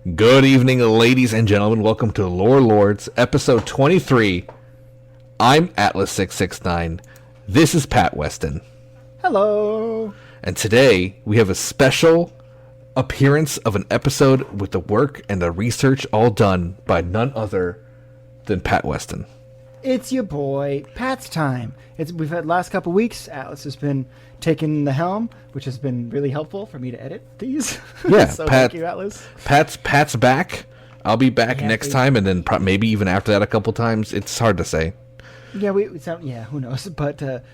Good evening, ladies and gentlemen. Welcome to Lore Lords, episode 23. I'm Atlas669. This is Pat Weston. Hello. And today, we have a special appearance of an episode with the work and the research all done by none other than Pat Weston. It's your boy, Pat's time. We've had last couple weeks. Atlas has been taking the helm, which has been really helpful for me to edit these. Yeah, so Pat, thank you, Atlas. Pat's back. I'll be back next time, and then maybe even after that a couple times. It's hard to say. Yeah, who knows? But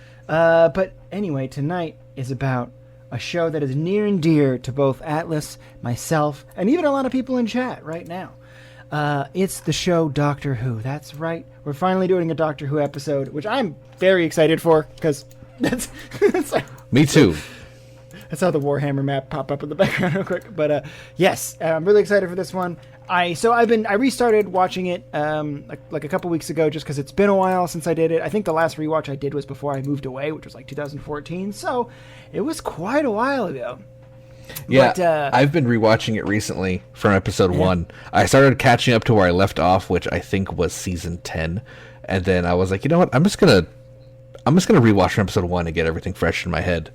anyway, tonight is about a show that is near and dear to both Atlas, myself, and even a lot of people in chat right now. It's the show Doctor Who. That's right. We're finally doing a Doctor Who episode, which I'm very excited for, because that's Me too. I saw the Warhammer map pop up in the background real quick. But yes, I'm really excited for this one. I restarted watching it like a couple weeks ago, just because it's been a while since I did it. I think the last rewatch I did was before I moved away, which was like 2014. So it was quite a while ago. Yeah, but, I've been rewatching it recently from episode 1. I started catching up to where I left off, which I think was season 10, and then I was like, you know what? I'm just gonna rewatch from episode 1 and get everything fresh in my head.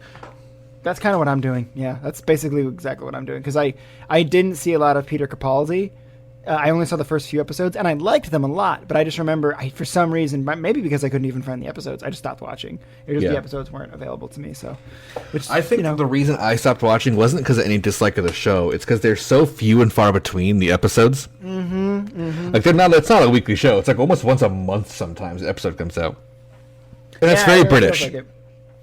That's kind of what I'm doing. Yeah, that's basically exactly what I'm doing, because I didn't see a lot of Peter Capaldi. I only saw the first few episodes, and I liked them a lot, but I just remember, for some reason, maybe because I couldn't even find the episodes, I just stopped watching. The episodes weren't available to me, so... Which, I think the reason I stopped watching wasn't because of any dislike of the show. It's because there's so few and far between the episodes. Like, it's not a weekly show. It's like almost once a month sometimes the episode comes out. And that's very British. Like it.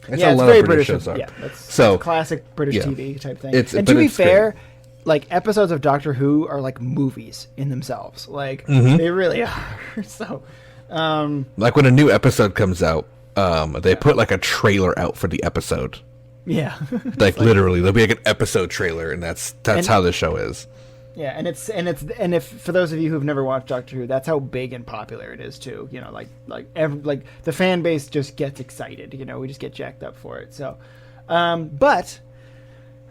It's yeah, a it's lot very of British British. shows are. Yeah, that's classic British TV type thing. And to be fair... Like, episodes of Doctor Who are like movies in themselves. Like, they really are. So, like when a new episode comes out, they put like a trailer out for the episode. Yeah. like literally, there'll be like an episode trailer, and that's how the show is. Yeah, and if for those of you who've never watched Doctor Who, that's how big and popular it is too. You know, like the fan base just gets excited. You know, we just get jacked up for it. So, but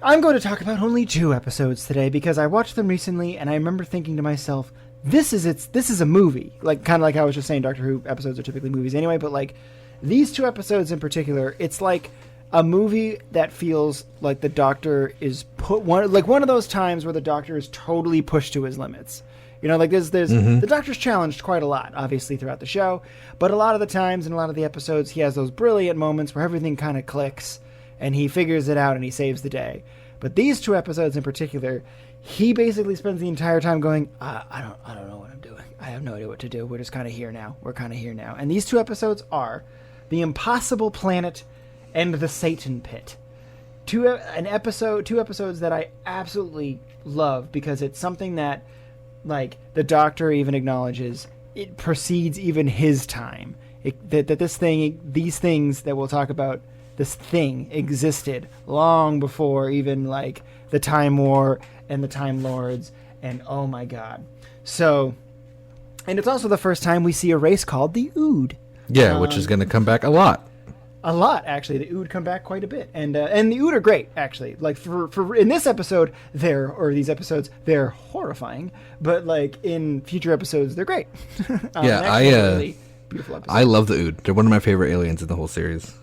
I'm going to talk about only 2 episodes today, because I watched them recently and I remember thinking to myself, this is a movie. Like, kind of like I was just saying, Doctor Who episodes are typically movies anyway, but like these 2 episodes in particular, it's like a movie that feels like the Doctor is one of those times where the Doctor is totally pushed to his limits. You know, like there's the Doctor's challenged quite a lot, obviously, throughout the show, but a lot of the times in a lot of the episodes, he has those brilliant moments where everything kind of clicks and he figures it out and he saves the day. But these 2 episodes in particular, he basically spends the entire time going, I don't know what I'm doing. I have no idea what to do. We're just kind of here now. And these 2 episodes are The Impossible Planet and The Satan Pit. 2 episodes that I absolutely love, because it's something that, like, the Doctor even acknowledges, it precedes even his time. These things that we'll talk about, this thing existed long before even like the Time War and the Time Lords, and oh my god. So, and it's also the first time we see a race called the Ood. Yeah, which is going to come back a lot. A lot, actually. The Ood come back quite a bit, and the Ood are great, actually. Like for in this episode, these episodes, they're horrifying, but like in future episodes, they're great. Really beautiful episodes. I love the Ood. They're one of my favorite aliens in the whole series.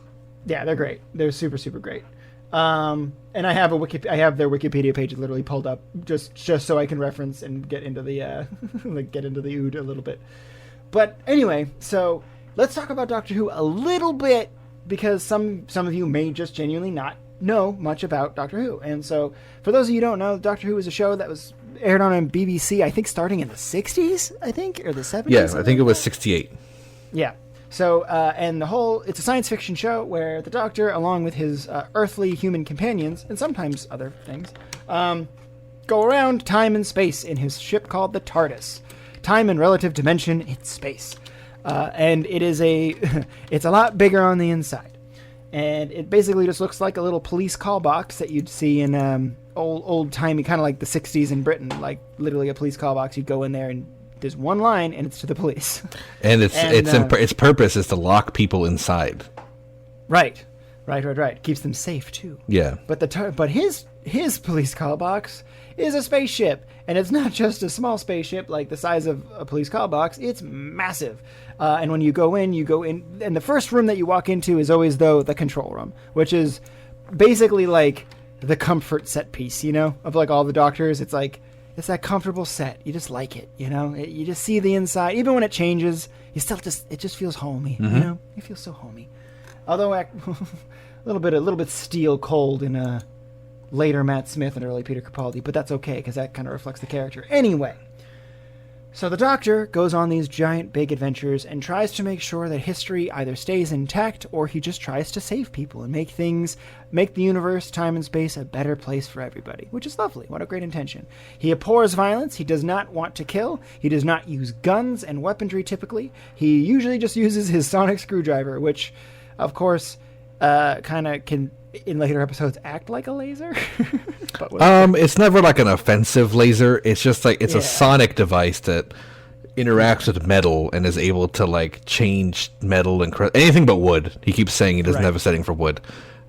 Yeah, they're great. They're super, super great. And I have their Wikipedia page literally pulled up just so I can reference and get into the get into the Ood a little bit. But anyway, so let's talk about Doctor Who a little bit, because some of you may just genuinely not know much about Doctor Who. And so for those of you who don't know, Doctor Who is a show that was aired on BBC, I think starting in the 60s, or the 70s. Yeah, I think it was 68. Yeah. So, and it's a science fiction show where the Doctor, along with his earthly human companions, and sometimes other things, go around time and space in his ship called the TARDIS. Time and relative dimension in space. And it is it's a lot bigger on the inside. And it basically just looks like a little police call box that you'd see in old-timey, kind of like the 60s in Britain, like literally a police call box. You'd go in there and there's one line, and it's to the police. And its purpose is to lock people inside. Right. Keeps them safe too. Yeah. But his his police call box is a spaceship. And it's not just a small spaceship like the size of a police call box. It's massive. And when you go in, and the first room that you walk into is always, though, the control room, which is basically like the comfort set piece, of like all the doctors. It's like, it's that comfortable set. You just like it, you just see the inside. Even when it changes, it just feels homey, It feels so homey. Although a little bit steel cold in later Matt Smith and early Peter Capaldi, but that's okay because that kind of reflects the character. Anyway, so the Doctor goes on these giant big adventures and tries to make sure that history either stays intact or he just tries to save people and make the universe, time and space a better place for everybody, which is lovely. What a great intention. He abhors violence. He does not want to kill. He does not use guns and weaponry typically. He usually just uses his sonic screwdriver, which, of course, kind of can, in later episodes, act like a laser. But it's never like an offensive laser. It's just like it's a sonic device that interacts with metal and is able to like change metal and anything but wood. He keeps saying he doesn't have a setting for wood.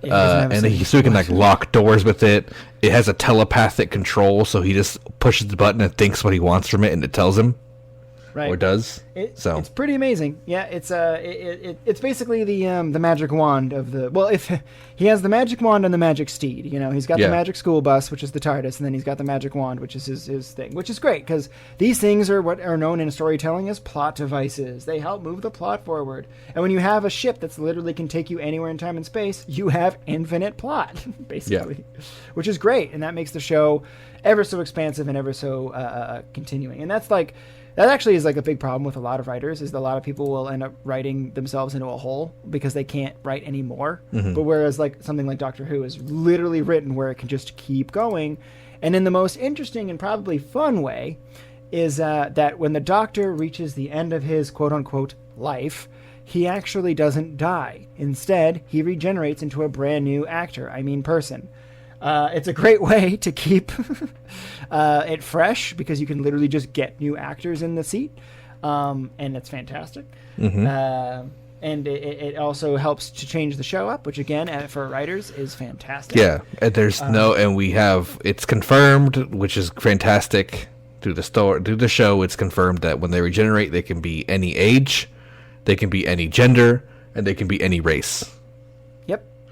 And he can like lock doors with it. It has a telepathic control, so he just pushes the button and thinks what he wants from it, and it tells him. Right. Or does. It's pretty amazing. Yeah, it's basically the magic wand of the... Well, if he has the magic wand and the magic steed, he's got the magic school bus, which is the TARDIS, and then he's got the magic wand, which is his thing, which is great, because these things are what are known in storytelling as plot devices. They help move the plot forward. And when you have a ship that's literally can take you anywhere in time and space, you have infinite plot, basically, which is great, and that makes the show ever so expansive and ever so continuing. And that's like... That actually is like a big problem with a lot of writers, is that a lot of people will end up writing themselves into a hole because they can't write anymore. Mm-hmm. But whereas like something like Doctor Who is literally written where it can just keep going. And in the most interesting and probably fun way is that when the Doctor reaches the end of his quote-unquote life, he actually doesn't die. Instead, he regenerates into a brand new person. It's a great way to keep it fresh because you can literally just get new actors in the seat, and it's fantastic. Mm-hmm. And it also helps to change the show up, which again, for writers, is fantastic. Yeah, and it's confirmed, which is fantastic. Through the show, it's confirmed that when they regenerate, they can be any age, they can be any gender, and they can be any race.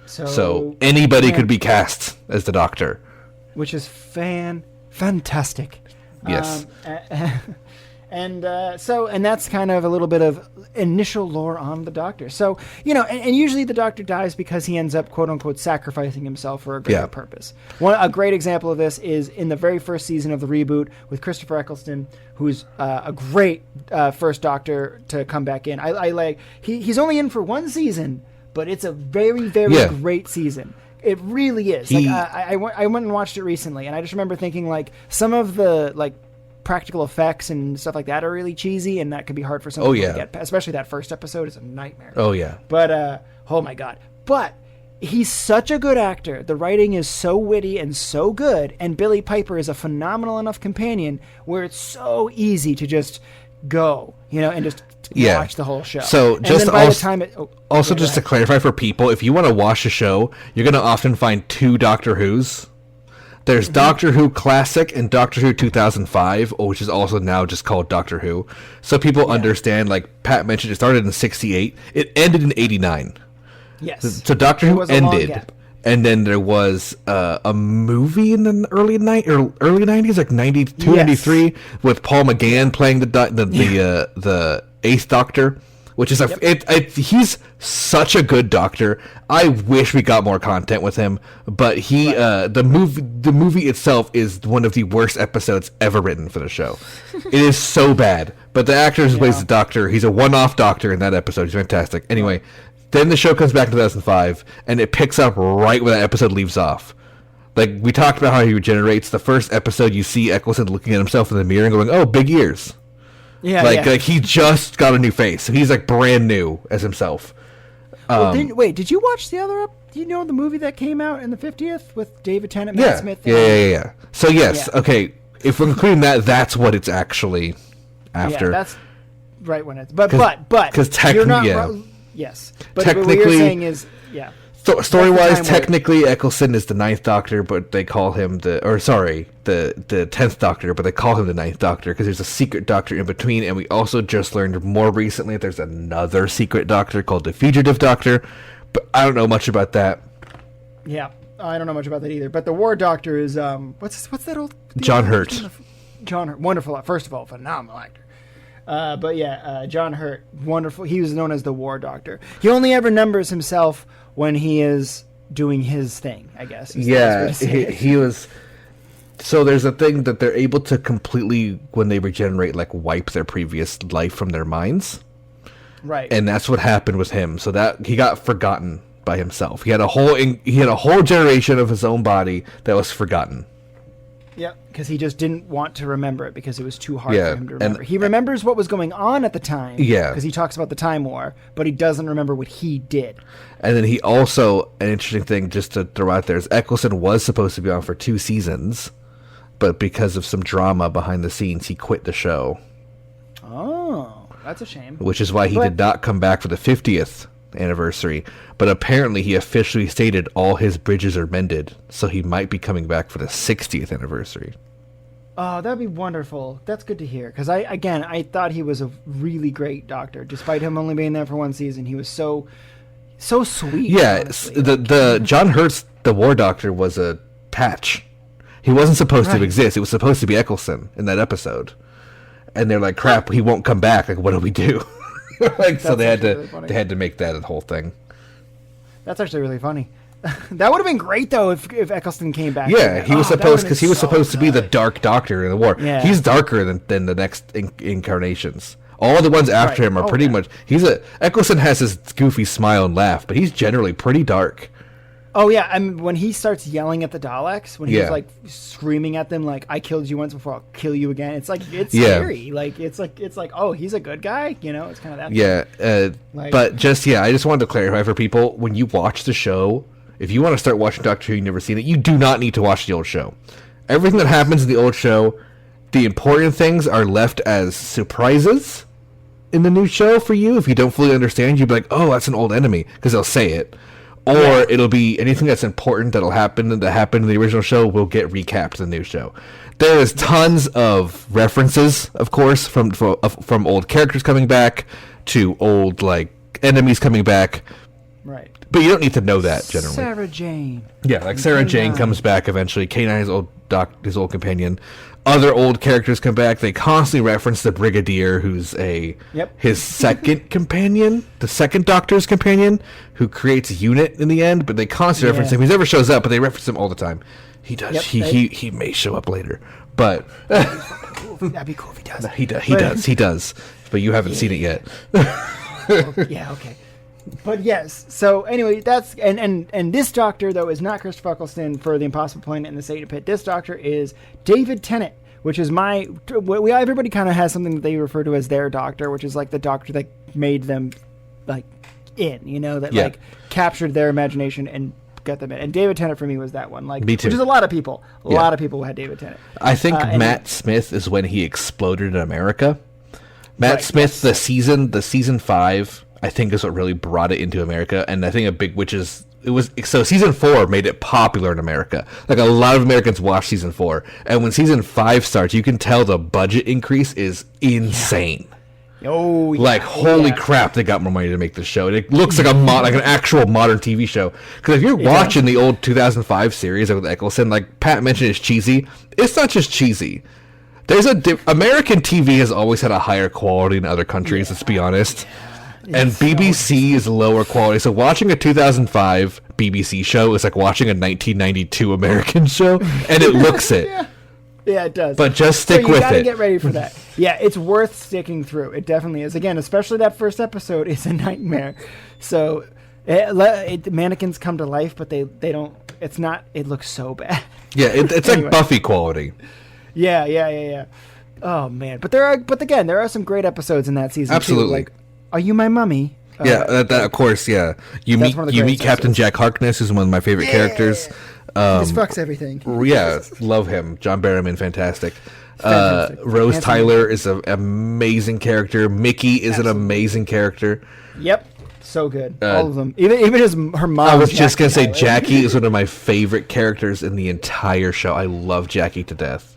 So anybody could be cast as the Doctor, which is fantastic. Yes. And that's kind of a little bit of initial lore on the Doctor. So, and usually the Doctor dies because he ends up, quote unquote, sacrificing himself for a greater purpose. A great example of this is in the very first season of the reboot with Christopher Eccleston, who's a great first Doctor to come back in. He's only in for one season, but it's a very, very great season. It really is. I went and watched it recently, and I just remember thinking, like, some of the, like, practical effects and stuff like that are really cheesy, and that could be hard for some people to get. Especially that first episode is a nightmare. Oh, yeah. But, oh, my God. But he's such a good actor. The writing is so witty and so good, and Billie Piper is a phenomenal enough companion where it's so easy to just go, and just... watch the whole show. So just to clarify for people, if you want to watch a show, you're going to often find two Doctor Who's. There's Doctor Who Classic and Doctor Who 2005, which is also now just called Doctor Who. So people understand, like Pat mentioned, it started in 68. It ended in 89. Yes. So Doctor Who ended. And then there was a movie in the early 90s, like 92, 93, with Paul McGann playing the Eighth Doctor, which is he's such a good Doctor. I wish we got more content with him, but the movie itself is one of the worst episodes ever written for the show. It is so bad, but the actor who plays the Doctor, he's a one-off Doctor in that episode. He's fantastic. Anyway, then the show comes back in 2005, and it picks up right where that episode leaves off. Like, we talked about how he regenerates. The first episode, you see Eccleston looking at himself in the mirror and going, "Oh, big ears." Like he just got a new face, so he's like brand new as himself. Did you watch the other? Do you know the movie that came out in the 50th with David Tennant, Matt Smith? Yeah. So yes, okay. If we're including that, that's what it's actually after. Yeah, that's right when it's. But because technically, yes. But technically, what you're saying is Story That's wise, the time technically Eccleston is the Ninth Doctor, but they call him the 10th Doctor, but they call him the Ninth Doctor because there's a secret Doctor in between, and we also just learned more recently that there's another secret Doctor called the Fugitive Doctor, but I don't know much about that. Yeah, I don't know much about that either. But the War Doctor is what's that old John Hurt. John Hurt, wonderful. First of all, phenomenal actor. But yeah, John Hurt, wonderful. He was known as the War Doctor. He only ever numbers himself when he is doing his thing, I guess. Yeah, he was. So there's a thing that they're able to completely, when they regenerate, like wipe their previous life from their minds. Right. And that's what happened with him. So that he got forgotten by himself. He had a whole generation of his own body that was forgotten. Yeah, because he just didn't want to remember it because it was too hard Yeah, for him to remember. and- He remembers what was going on at the time. Yeah. Because he talks about the Time War, but he doesn't remember what he did. And then he also, an interesting thing just to throw out there is Eccleston was supposed to be on for 2 seasons, but because of some drama behind the scenes, he quit the show, Oh, that's a shame. which is why he But- did not come back for the 50th anniversary. But apparently he officially stated all his bridges are mended, so he might be coming back for the 60th anniversary. Oh, that'd be wonderful. That's good to hear. Because I thought he was a really great Doctor. Despite him only being there for 1 season, he was so sweet. Yeah, honestly. the John Hurt's The War Doctor was a patch. He wasn't supposed Right. to exist. It was supposed to be Eccleston in that episode. And they're like, crap, he won't come back. Like, what do we do? Like, so That's they had actually to really funny. they had to make that a whole thing. That's actually really funny. That would have been great though if Eccleston came back. Yeah, he was supposed because he was supposed to be the good. Dark Doctor in the war. Yeah. He's darker than the next incarnations. All the ones after Right. him are Oh, pretty yeah. much. Eccleston has his goofy smile and laugh, but he's generally pretty dark. Oh yeah, I mean when he starts yelling at the Daleks, when he's Yeah. like screaming at them, like "I killed you once before, I'll kill you again." It's like it's Yeah. scary. Like it's like oh, he's a good guy. You know, it's kind of that. Yeah, Like- but I just wanted to clarify for people, when you watch the show, if you want to start watching Doctor Who, you've never seen it, you do not need to watch the old show. Everything that happens in the old show, the important things are left as surprises in the new show for you. If you don't fully understand, you'd be like, oh, that's an old enemy, because they'll say it. Or it'll be anything that's important that happened in the original show will get recapped in the new show. There is tons of references, of course, from old characters coming back to old like enemies coming back, Right. but you don't need to know that generally. Sarah Jane. Yeah, like Sarah Jane K9. comes back eventually. K9, his old companion. Other old characters come back. They constantly reference the Brigadier, who's his second companion, the second Doctor's companion, who creates a unit in the end. But they constantly reference him. He never shows up, but they reference him all the time. He does. Yep, He may show up later, but That'd be cool if he does. he does. But you haven't seen it yet. Yeah, okay. But yes, so anyway, that's and this Doctor though is not Christopher Eccleston for the Impossible Planet and the Seder Pit. This Doctor is David Tennant, which is everybody kind of has something that they refer to as their Doctor, which is like the Doctor that made them like like captured their imagination and got them in. And David Tennant for me was that one. Like, Me too. Which is a lot of people. A Yeah. lot of people had David Tennant. I think and Matt Smith is when he exploded in America. Matt Right, Smith, the season 5, I think is what really brought it into America, and I think season 4 made it popular in America. Like a lot of Americans watch season 4, and when season 5 starts, you can tell the budget increase is insane. Oh, yeah. Like holy yeah. crap, they got more money to make this show. It looks like like an actual modern TV show. Because if you're watching the old 2005 series with Eccleston, like Pat mentioned, is cheesy. It's not just cheesy. There's American TV has always had a higher quality than other countries. Let's be honest. And BBC is lower quality. So watching a 2005 BBC show is like watching a 1992 American show, and it looks it. Yeah, it does. But just stick you with gotta it. get ready for that. Yeah, it's worth sticking through. It definitely is. Again, especially that first episode is a nightmare. So, mannequins come to life, but they don't. It's not. It looks so bad. Yeah, it's Anyway. like Buffy quality. Yeah. Oh man, but there are some great episodes in that season. Absolutely. Too. Like, Are You My Mummy? Yeah, that of course. Yeah, you That's one of the meet greatest Captain episodes. Jack Harkness, who's one of my favorite characters. This fucks everything. Yeah, love him. John Barrowman, fantastic. Fantastic. Rose Handsome. Tyler is an amazing character. Mickey is an amazing character. Yep. So good. All of them. Even his her mom. I was just gonna say Tyler. Jackie is one of my favorite characters in the entire show. I love Jackie to death.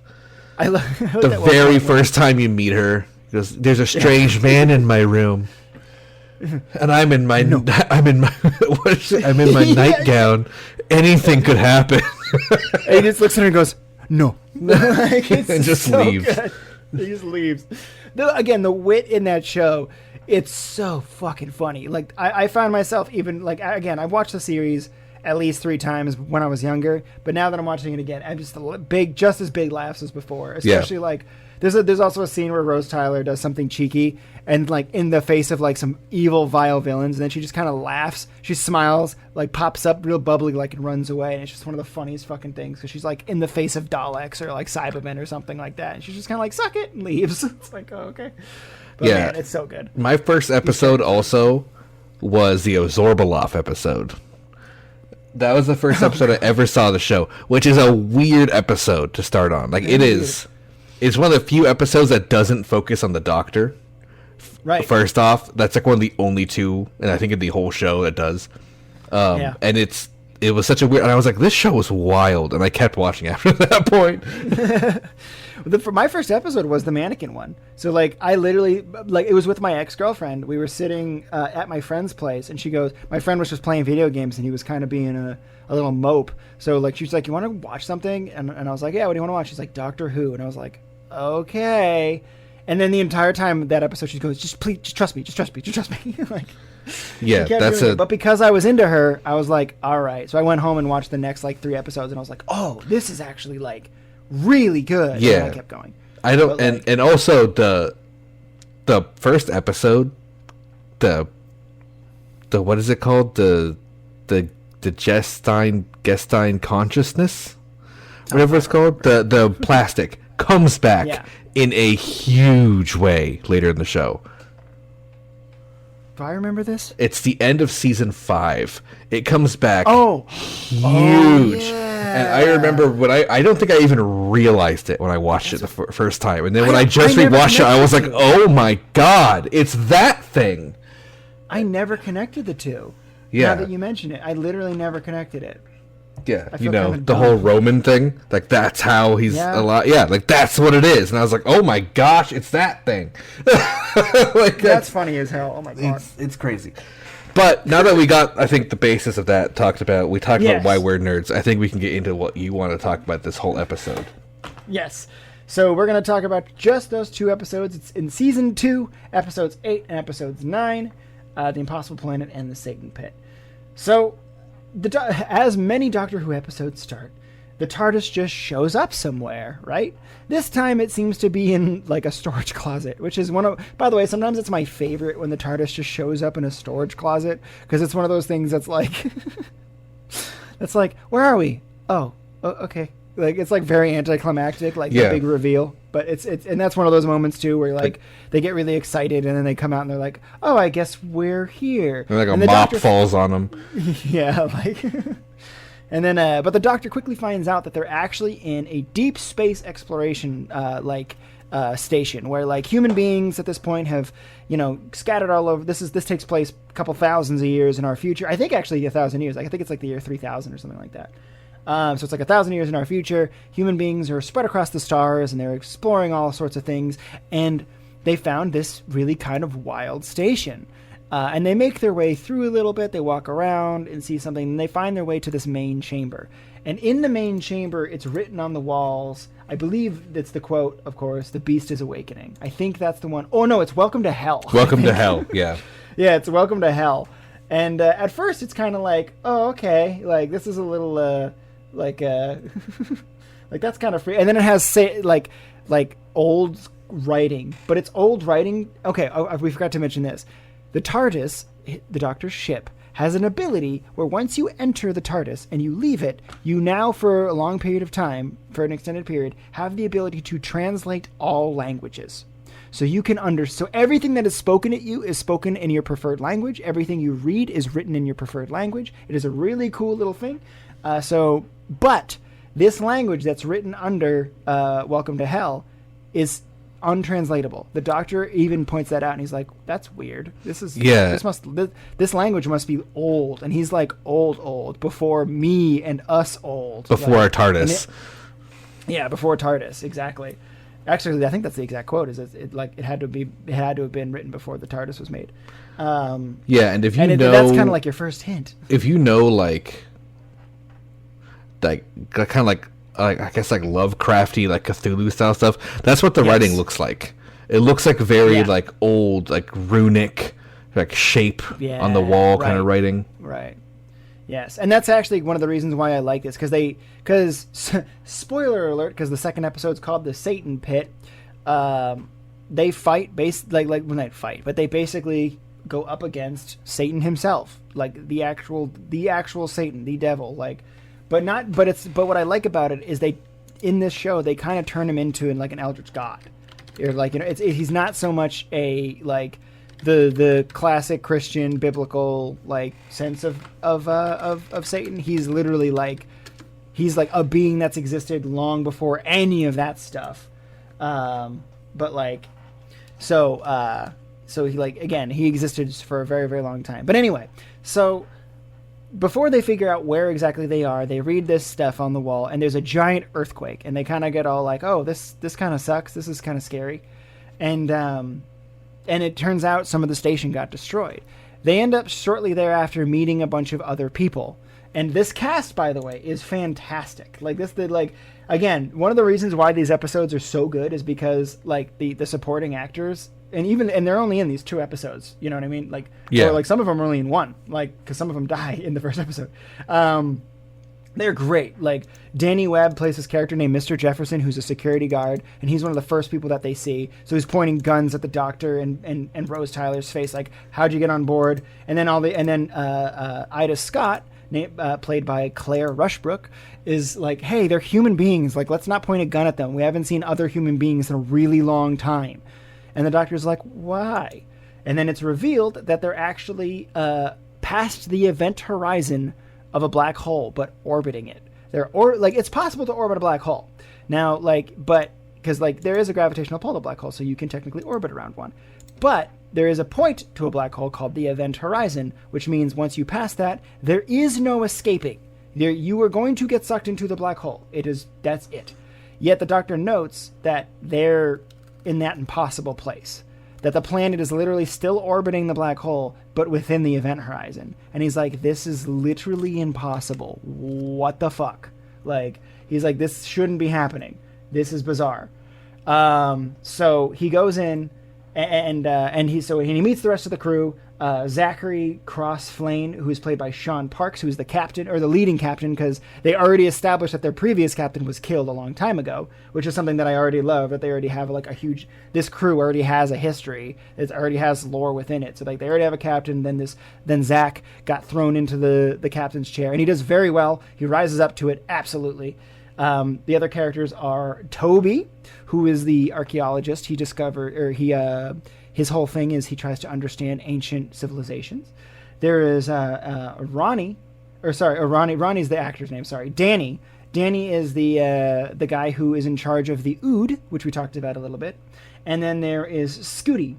I love The very first time you meet her, he goes, "There's a strange man in my room, and I'm in my I'm in my nightgown. Anything could happen." And he just looks at her and goes, "No," like, it's And just so leaves. good. He just leaves. Again, the wit in that show, it's so fucking funny. Like I found myself even like again, I've watched the series at least 3 times when I was younger, but now that I'm watching it again, I'm just just as big laughs as before. Especially like there's also a scene where Rose Tyler does something cheeky and like in the face of like some evil vile villains, and then she just kind of laughs. She smiles, like pops up real bubbly, like and runs away, and it's just one of the funniest fucking things because she's like in the face of Daleks or like Cybermen or something like that, and she's just kind of like suck it and leaves. It's like, oh, okay. But Yeah. man, it's so good. My first episode also was the Ozorbalov episode. That was the first episode I ever saw of the show, which is a weird episode to start on. Like it is. It's one of the few episodes that doesn't focus on the Doctor. Right. First off, that's like one of the only two, and I think in the whole show that does. Yeah. And it was such a weird. And I was like, this show was wild, and I kept watching after that point. For my first episode was the mannequin one. So like I literally like it was with my ex-girlfriend. We were sitting at my friend's place, and she goes, my friend was just playing video games, and he was kind of being a little mope. So like she was like, "You want to watch something?" And I was like, "Yeah, what do you want to watch?" She's like, "Doctor Who," and I was like, "Okay." And then the entire time that episode, she goes, "Just please, just trust me, just trust me, just trust me." Like, Yeah, she kept that's doing a. it. But because I was into her, I was like, all right. So I went home and watched the next like 3 episodes, and I was like, oh, this is actually like really good. Yeah. And I kept going. I don't, But, and like- and also the first episode, the what is it called, the Gestine consciousness, whatever it's called, the plastic comes back Yeah. in a huge way later in the show. Do I remember this? It's the end of season 5. It comes back Oh, huge. yeah. And I remember when I don't think I even realized it when I watched it the first time. And then when I just I never rewatched it, I was like, connected oh my god, it's that thing. I never connected the two. Yeah. Now that you mention it, I literally never connected it. Yeah, I you feel know, kinda the dumb. whole Roman thing. Like, that's how he's Yeah. a lot. Yeah, like, that's what it is. And I was like, oh my gosh, it's that thing. Like, That's funny as hell. Oh my god. it's crazy. But now that we got, I think, the basis of that talked about, we talked Yes. about why we're nerds, I think we can get into what you want to talk about this whole episode. Yes. So we're going to talk about just those 2 episodes. It's in season 2, episodes 8 and episodes 9, The Impossible Planet and The Satan Pit. So, as many Doctor Who episodes start, the TARDIS just shows up somewhere, right? This time it seems to be in like a storage closet, which is one of, by the way, sometimes it's my favorite when the TARDIS just shows up in a storage closet, because it's one of those things that's like, that's like, where are we? Oh, okay. Like, it's like very anticlimactic, like Yeah. the big reveal. But it's and that's one of those moments too where like they get really excited and then they come out and they're like, oh, I guess we're here. And like a And the mop Doctor- falls on them. yeah, like, and then, but the Doctor quickly finds out that they're actually in a deep space exploration, station where like human beings at this point have, scattered all over. This takes place a couple thousands of years in our future. I think actually 1,000 years. I think it's like the year 3000 or something like that. So it's like 1,000 years in our future. Human beings are spread across the stars, and they're exploring all sorts of things. And they found this really kind of wild station. And they make their way through a little bit. They walk around and see something, and they find their way to this main chamber. And in the main chamber, it's written on the walls. I believe that's the quote, of course, "The beast is awakening." I think that's the one. Oh, no, it's "Welcome to Hell." Welcome to hell, yeah. Yeah, it's "Welcome to Hell." And at first, it's kind of like, oh, okay. Like, this is a little, like that's kind of free. And then it has, like old writing. But it's old writing. Okay, we forgot to mention this. The TARDIS, the Doctor's ship, has an ability where once you enter the TARDIS and you leave it, you now, for a long period of time, for an extended period, have the ability to translate all languages. So you can so everything that is spoken at you is spoken in your preferred language. Everything you read is written in your preferred language. It is a really cool little thing. But this language that's written under Welcome to Hell is untranslatable. The Doctor even points that out, and he's like, "That's weird. This language must be old." And he's like, "Old, before me and us old, before our TARDIS." Before TARDIS, exactly. Actually, I think that's the exact quote. Is it had to have been written before the TARDIS was made. And if you know, that's kind of like your first hint. If you know, like kind of like I guess like Lovecrafty, like Cthulhu style stuff. That's what the writing looks like. It looks like very like old, like runic, like shape on the wall kind of writing. Right. Yes, and that's actually one of the reasons why I like this, because spoiler alert, because the second episode's called the Satan Pit. They fight but they basically go up against Satan himself, like the actual Satan, the devil, like. But what I like about it is in this show they kind of turn him into like an eldritch god. You're like, he's not so much a like the classic Christian biblical like sense of Satan. He's literally like a being that's existed long before any of that stuff. But like so he like, again, he existed for a very, very long time. But anyway, so before they figure out where exactly they are, they read this stuff on the wall, and there's a giant earthquake, and they kind of get all like, "Oh, this kind of sucks. This is kind of scary," and it turns out some of the station got destroyed. They end up shortly thereafter meeting a bunch of other people, and this cast, by the way, is fantastic. Like again, one of the reasons why these episodes are so good is because like the supporting actors. And they're only in these 2 episodes, you know what I mean? Like, or like some of them are only in 1, like, because some of them die in the first episode. They're great. Like, Danny Webb plays this character named Mr. Jefferson, who's a security guard, and he's one of the first people that they see. So he's pointing guns at the Doctor and Rose Tyler's face, like, "How'd you get on board?" And then Ida Scott, played by Claire Rushbrook, is like, "Hey, they're human beings. Like, let's not point a gun at them. We haven't seen other human beings in a really long time." And the Doctor's like, "Why?" And then it's revealed that they're actually past the event horizon of a black hole, but orbiting it. It's possible to orbit a black hole. Now, because there is a gravitational pull to a black hole, so you can technically orbit around one. But there is a point to a black hole called the event horizon, which means once you pass that, there is no escaping. You are going to get sucked into the black hole. That's it. Yet the Doctor notes that they're in that impossible place, that the planet is literally still orbiting the black hole, but within the event horizon. And he's like, "This is literally impossible. What the fuck?" Like, he's like, "This shouldn't be happening. This is bizarre." So he goes in and he meets the rest of the crew. Zachary Cross-Flane, who is played by Sean Parks, who's the captain, or the leading captain, because they already established that their previous captain was killed a long time ago, which is something that I already love, that they already have like this crew already has a history. It already has lore within it. So like they already have a captain, then Zach got thrown into the captain's chair, and he does very well. He rises up to it, absolutely. The other characters are Toby, who is the archaeologist. His whole thing is he tries to understand ancient civilizations. There is Ronnie. Ronnie's the actor's name. Sorry, Danny. Danny is the guy who is in charge of the Ood, which we talked about a little bit. And then there is Scooty,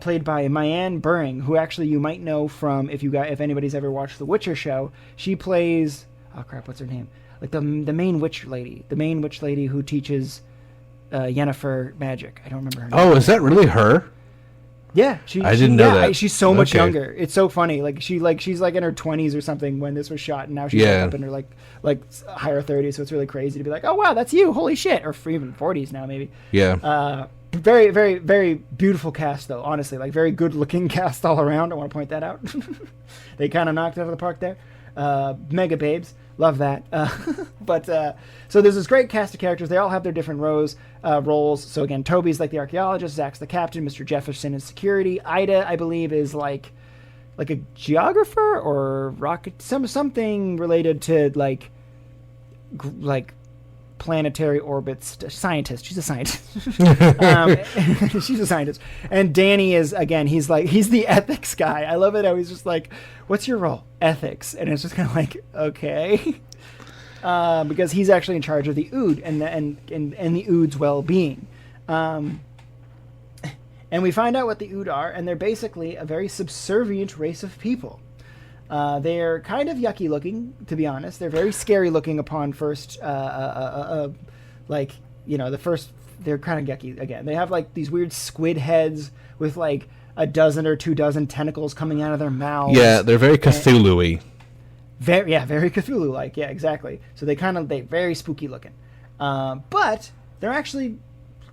played by Mayanne Buring, who actually you might know from if anybody's ever watched the Witcher show. She plays what's her name? Like the main witch lady who teaches Yennefer magic. I don't remember her name. Oh, is that really her? Yeah, I didn't know that. She's so much younger. It's so funny. Like she's like in her 20s or something when this was shot, and now she's up in her like higher 30s. So it's really crazy to be like, "Oh wow, that's you! Holy shit!" Or for even 40s now, maybe. Yeah. Very, very, very beautiful cast, though. Honestly, like very good looking cast all around. I want to point that out. They kind of knocked it out of the park there. Mega babes. Love that. So there's this great cast of characters. They all have their different roles. So again, Toby's like the archaeologist, Zach's the captain, Mr. Jefferson is security. Ida, I believe, is like a geographer or rocket, something related to like planetary orbits. Scientist. She's a scientist. She's a scientist. And Danny is, again, he's the ethics guy. I love it how he's just like, "What's your role?" "Ethics." And it's just kind of like, okay. Because he's actually in charge of the Ood and the Ood's well-being. And we find out what the Ood are, and they're basically a very subservient race of people. They're kind of yucky looking, to be honest. They're very scary looking upon first, like, you know, the first, they're kind of yucky again. They have like these weird squid heads with like a dozen or 2 dozen tentacles coming out of their mouths. Yeah, they're very Cthulhu-y. Very Cthulhu-like. Yeah, exactly. So they very spooky looking. But they're actually,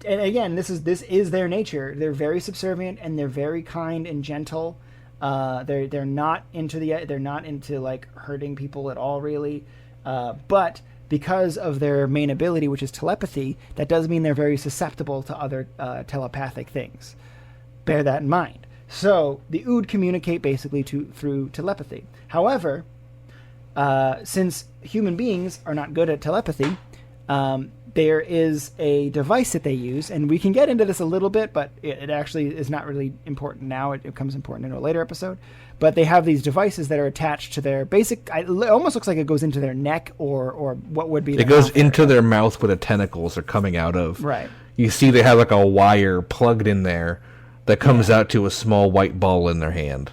and again, this is their nature. They're very subservient and they're very kind and gentle. They're not into like hurting people at all, really. But because of their main ability, which is telepathy, that does mean they're very susceptible to other telepathic things. Bear that in mind. So the Ood communicate basically through telepathy. However, since human beings are not good at telepathy, there is a device that they use, and we can get into this a little bit, but it actually is not really important now. It becomes important in a later episode. But they have these devices that are attached to their basic. It almost looks like it goes into their neck or what would be. It goes into their mouth where the tentacles are coming out of. Right. You see, they have like a wire plugged in there that comes out to a small white ball in their hand.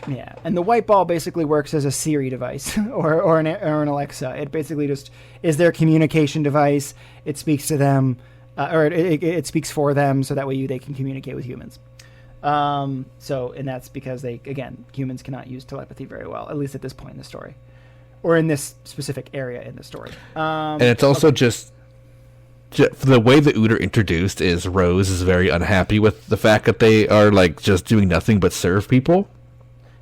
Yeah, and the white ball basically works as a Siri device or an Alexa. It basically just is their communication device. It speaks to them, or it speaks for them, so that way they can communicate with humans. And that's because humans cannot use telepathy very well, at least at this point in the story, or in this specific area in the story. And it's also just the way the Ood are introduced is Rose is very unhappy with the fact that they are like just doing nothing but serve people.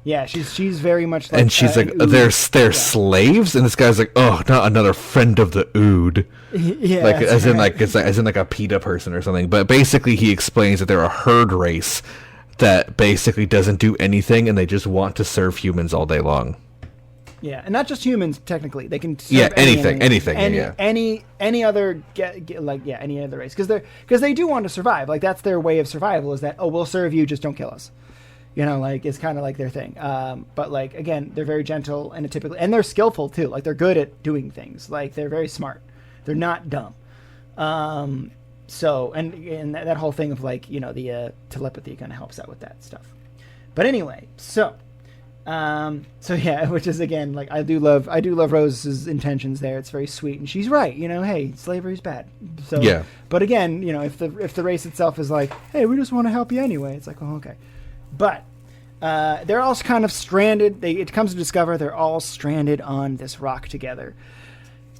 Yeah, she's very much like... And she's like, they're slaves? And this guy's like, oh, not another friend of the Ood. Yeah, like, as in like a PETA person or something. But basically he explains that they're a herd race that basically doesn't do anything, and they just want to serve humans all day long. Yeah, and not just humans, technically. They can serve anything. Any other any other race. Because they do want to survive. Like, that's their way of survival, is that, oh, we'll serve you, just don't kill us. You know, like, it's kind of like their thing. But, like, again, they're very gentle and they're skillful, too. Like, they're good at doing things. Like, they're very smart. They're not dumb. So, and that whole thing of, like, you know, the telepathy kind of helps out with that stuff. But anyway, so yeah, which is, again, like, I do love Rose's intentions there. It's very sweet. And she's right, you know, hey, slavery's bad. So, yeah. But again, you know, if the race itself is like, hey, we just want to help you anyway, it's like, oh, okay. But they're all kind of stranded. It comes to discover they're all stranded on this rock together.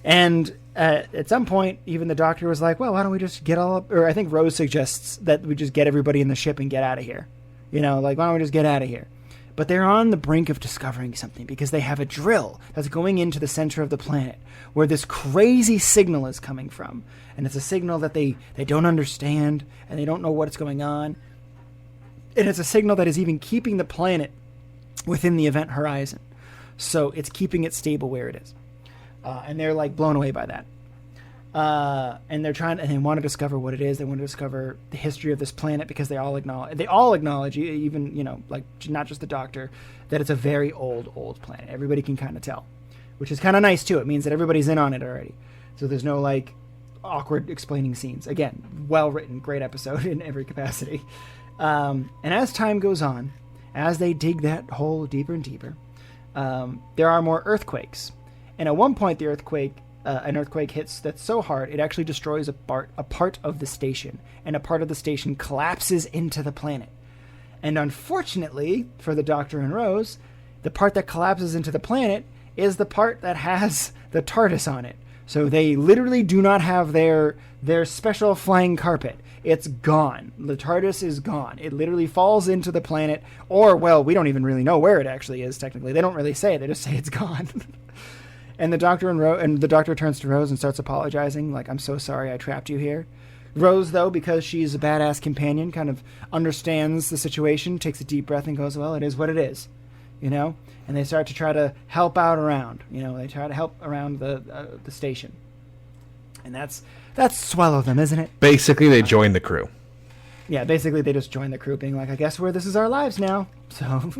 And at some point, even the doctor was like, well, why don't we just get all up? Or I think Rose suggests that we just get everybody in the ship and get out of here. You know, like, why don't we just get out of here? But they're on the brink of discovering something because they have a drill that's going into the center of the planet where this crazy signal is coming from. And it's a signal that they don't understand and they don't know what's going on. And it's a signal that is even keeping the planet within the event horizon. So it's keeping it stable where it is. And they're like blown away by that. And they want to discover what it is. They want to discover the history of this planet because they all acknowledge, even, you know, like, not just the doctor, that it's a very old planet. Everybody can kind of tell, which is kind of nice too. It means that everybody's in on it already. So there's no like awkward explaining scenes. Again, well written, great episode in every capacity. And as time goes on, as they dig that hole deeper and deeper, there are more earthquakes. And at one point, an earthquake hits that's so hard, it actually destroys a part of the station. And a part of the station collapses into the planet. And unfortunately, for the Doctor and Rose, the part that collapses into the planet is the part that has the TARDIS on it. So they literally do not have their special flying carpet. It's gone. The TARDIS is gone. It literally falls into the planet, or, well, we don't even really know where it actually is, technically. They don't really say it. They just say it's gone. And the Doctor turns to Rose and starts apologizing, like, I'm so sorry I trapped you here. Rose, though, because she's a badass companion, kind of understands the situation, takes a deep breath and goes, well, it is what it is, you know? And they start to try to help out around, you know? They try to help around the station. And that's swell of them, isn't it? Basically, they join the crew. Yeah, basically they just join the crew, being like, I guess this is our lives now. So,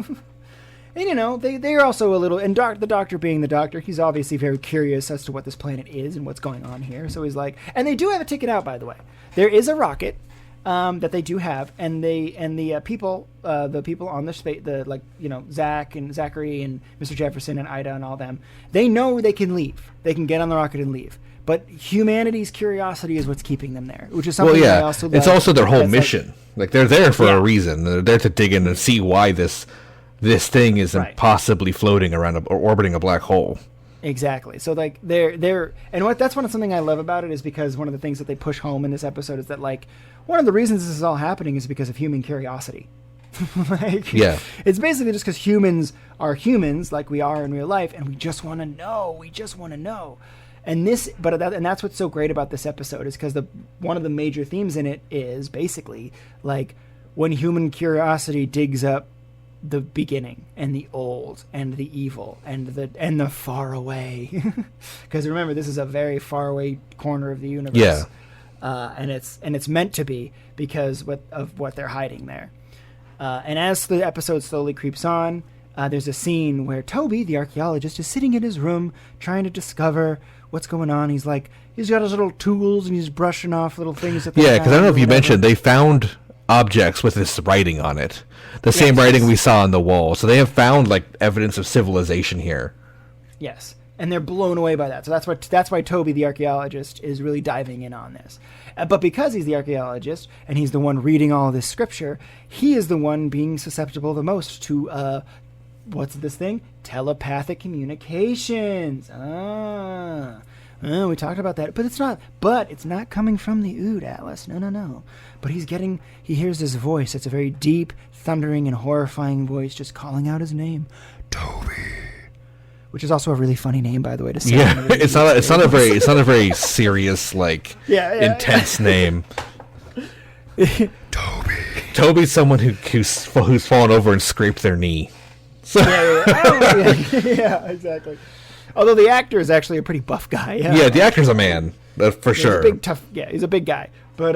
and you know, they are also a little, and the Doctor being the Doctor, he's obviously very curious as to what this planet is and what's going on here. So he's like, and they do have a ticket out, by the way. There is a rocket that they do have, and the people on the space, Zach and Zachary and Mr. Jefferson and Ida and all them, they know they can leave. They can get on the rocket and leave. But humanity's curiosity is what's keeping them there, which is something I also love. It's also their whole mission. Like they're there for a reason. They're there to dig in and see why this thing is possibly floating around or orbiting a black hole. Exactly. So like they're and that's something I love about it is because one of the things that they push home in this episode is that like one of the reasons this is all happening is because of human curiosity. It's basically just because humans are humans like we are in real life, and we just want to know. And that's what's so great about this episode is because one of the major themes in it is basically like when human curiosity digs up the beginning and the old and the evil and the far away. Because remember, this is a very far away corner of the universe. Yeah. And it's meant to be because of what they're hiding there. And as the episode slowly creeps on, there's a scene where Toby, the archaeologist, is sitting in his room trying to discover what's going on. He's got his little tools and he's brushing off little things. Because I don't know if you mentioned, they found objects with this writing on it. The same writing we saw on the wall. So they have found like evidence of civilization here. Yes. And they're blown away by that. So that's why Toby, the archaeologist, is really diving in on this. But because he's the archaeologist and he's the one reading all of this scripture, he is the one being susceptible the most to what's this thing? Telepathic communications. We talked about that, but it's not coming from the Ood, Atlas. No. But he hears this voice. It's a very deep, thundering, and horrifying voice just calling out his name, Toby. Which is also a really funny name, by the way, to say. Yeah, it's not a very serious, intense name. Toby's someone who's fallen over and scraped their knee. So. Yeah, exactly. Although the actor is actually a pretty buff guy. Yeah, the actor's a man, for sure. He's a big, tough. Yeah, he's a big guy. But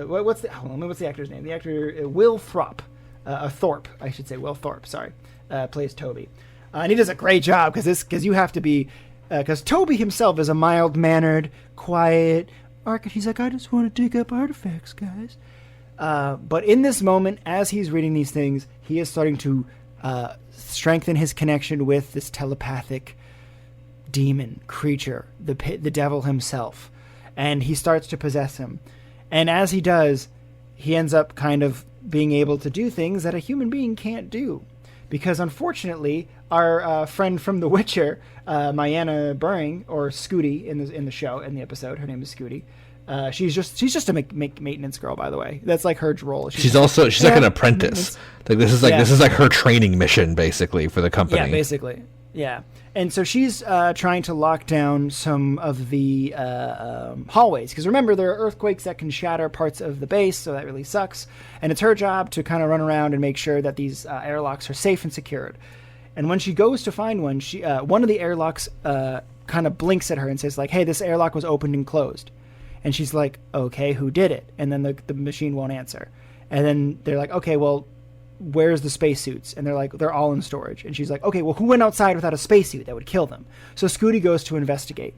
what's the actor's name? The actor Will Thorpe, Thorpe, I should say. Will Thorpe. Sorry, plays Toby, and he does a great job because you have to be because Toby himself is a mild-mannered, quiet architect. He's like, I just want to dig up artifacts, guys. But in this moment, as he's reading these things, he is starting to strengthen his connection with this telepathic demon creature, the devil himself, and he starts to possess him. And as he does, he ends up kind of being able to do things that a human being can't do, because unfortunately, our friend from The Witcher, Mayanna Buring, or Scooty in the episode, her name is Scooty. She's just a maintenance girl, by the way. That's like her role. She's like an apprentice. Like this is like her training mission, basically, for the company. Yeah, basically. Yeah. And so she's trying to lock down some of the hallways. Because remember, there are earthquakes that can shatter parts of the base, so that really sucks. And it's her job to kind of run around and make sure that these airlocks are safe and secured. And when she goes to find one, one of the airlocks kind of blinks at her and says, like, hey, this airlock was opened and closed. And she's like, okay, who did it? And then the machine won't answer. And then they're like, okay, well, where's the spacesuits? And they're like, they're all in storage. And she's like, okay, well, who went outside without a spacesuit that would kill them? So Scooty goes to investigate.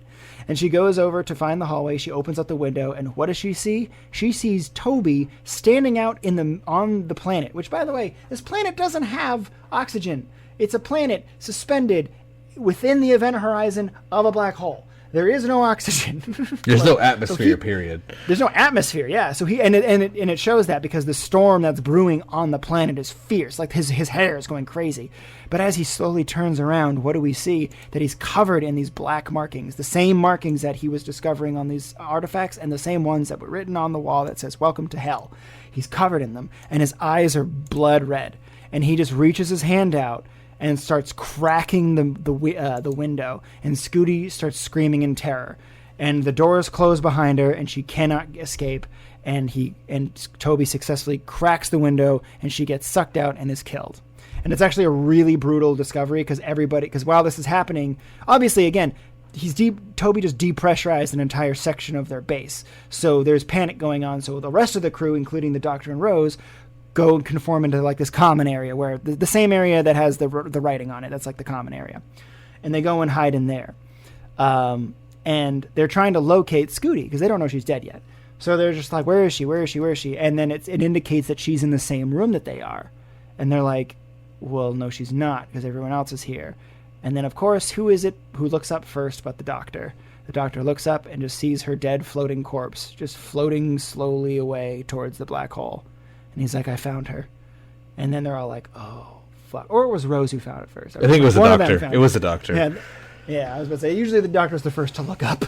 And she goes over to find the hallway. She opens up the window. And what does she see? She sees Toby standing out on the planet. Which, by the way, this planet doesn't have oxygen. It's a planet suspended within the event horizon of a black hole. There is no oxygen. There's no atmosphere, period. There's no atmosphere, yeah. So it shows that because the storm that's brewing on the planet is fierce. Like his hair is going crazy. But as he slowly turns around, what do we see? That he's covered in these black markings. The same markings that he was discovering on these artifacts and the same ones that were written on the wall that says, welcome to hell. He's covered in them. And his eyes are blood red. And he just reaches his hand out and starts cracking the window, and Scooty starts screaming in terror, and the doors close behind her, and she cannot escape. And Toby successfully cracks the window, and she gets sucked out and is killed. And it's actually a really brutal discovery because while this is happening, obviously again, Toby just depressurized an entire section of their base, so there's panic going on. So the rest of the crew, including the Doctor and Rose, go and conform into like this common area where the same area that has the writing on it. That's like the common area. And they go and hide in there. And they're trying to locate Scooty because they don't know she's dead yet. So they're just like, where is she? Where is she? Where is she? And then it indicates that she's in the same room that they are. And they're like, well, no, she's not, because everyone else is here. And then, of course, who is it who looks up first but the doctor? The doctor looks up and just sees her dead floating corpse, just floating slowly away towards the black hole. And he's like, I found her. And then they're all like, oh, fuck. Or it was Rose who found it first. I think it was the doctor. It was the doctor. Yeah, I was about to say, usually the doctor's the first to look up.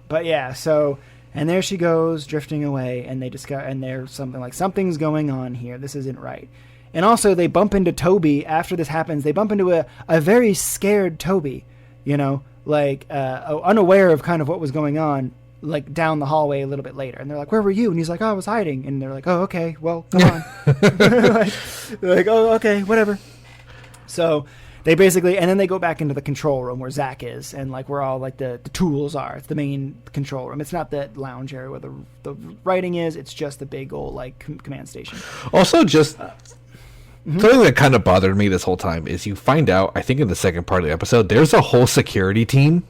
But yeah, so, and there she goes, drifting away, and they discover, and there's something like, something's going on here. This isn't right. And also, they bump into Toby. After this happens, they bump into a very scared Toby, you know, like, unaware of kind of what was going on, like, down the hallway a little bit later. And they're like, where were you? And he's like, oh, I was hiding. And they're like, oh, okay, well, come on. they're like, oh, okay, whatever. So they basically, and then they go back into the control room where Zach is, and like where all like the tools are. It's the main control room. It's not the lounge area where the writing is. It's just the big old like command station. Also, just something that kind of bothered me this whole time is you find out, I think in the second part of the episode, there's a whole security team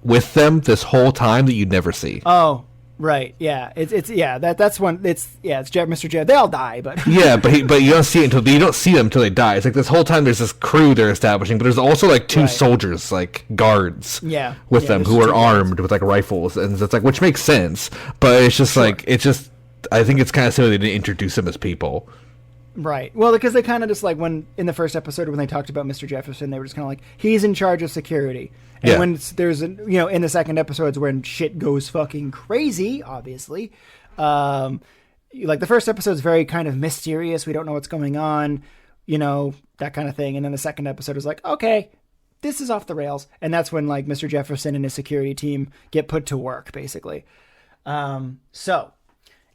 with them this whole time that you never see. Oh. Right, yeah, it's yeah, that's one. It's Mr. Jeff. They all die, but yeah, but you don't see it until you don't see them until they die. It's like this whole time there's this crew they're establishing, but there's also like two soldiers, like guards, with them who are armed with like rifles, and it's like, which makes sense, but it's just like I think it's kind of silly they didn't introduce them as people. Right. Well, because they kind of just like when in the first episode when they talked about Mr. Jefferson, they were just kind of like, he's in charge of security. And when there's in the second episodes when shit goes fucking crazy, obviously, like the first episode is very kind of mysterious. We don't know what's going on, that kind of thing. And then the second episode is like, okay, this is off the rails. And that's when like Mr. Jefferson and his security team get put to work, basically. So